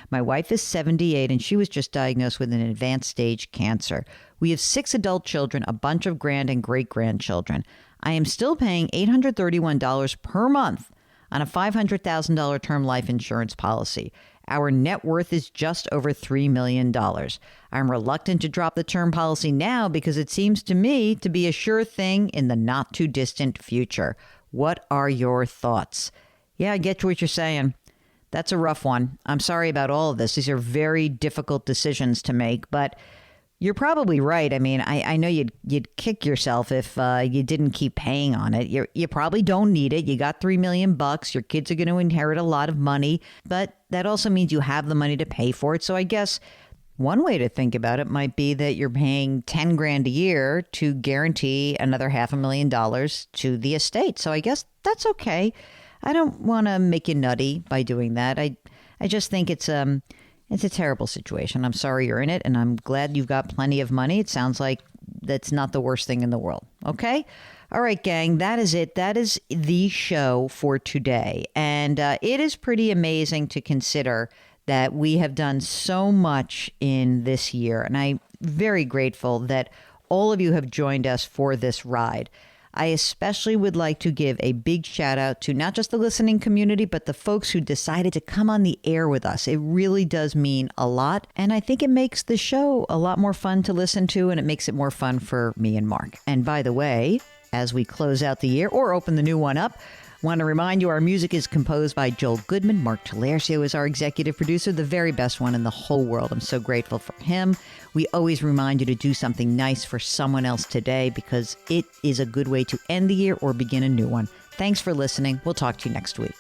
My wife is 78 and she was just diagnosed with an advanced stage cancer. We have 6 adult children, a bunch of grand and great grandchildren. I am still paying $831 per month on a $500,000 term life insurance policy. Our net worth is just over $3 million. I'm reluctant to drop the term policy now because it seems to me to be a sure thing in the not too distant future. What are your thoughts? Yeah, I get what you're saying. That's a rough one. I'm sorry about all of this. These are very difficult decisions to make, but you're probably right. I mean, I know you'd kick yourself if you didn't keep paying on it. You probably don't need it. You got $3 million. Your kids are going to inherit a lot of money, but that also means you have the money to pay for it. So I guess one way to think about it might be that you're paying 10 grand a year to guarantee another $500,000 to the estate. So I guess that's okay. I don't want to make you nutty by doing that. I just think it's a terrible situation. I'm sorry you're in it, and I'm glad you've got plenty of money. It sounds like that's not the worst thing in the world. Okay? All right, gang, that is it. That is the show for today. And it is pretty amazing to consider that we have done so much in this year. And I'm very grateful that all of you have joined us for this ride. I especially would like to give a big shout out to not just the listening community, but the folks who decided to come on the air with us. It really does mean a lot. And I think it makes the show a lot more fun to listen to, and it makes it more fun for me and Mark. And by the way, as we close out the year or open the new one up, want to remind you our music is composed by Joel Goodman. Mark Talercio is our executive producer, the very best one in the whole world. I'm so grateful for him. We always remind you to do something nice for someone else today because it is a good way to end the year or begin a new one. Thanks for listening. We'll talk to you next week.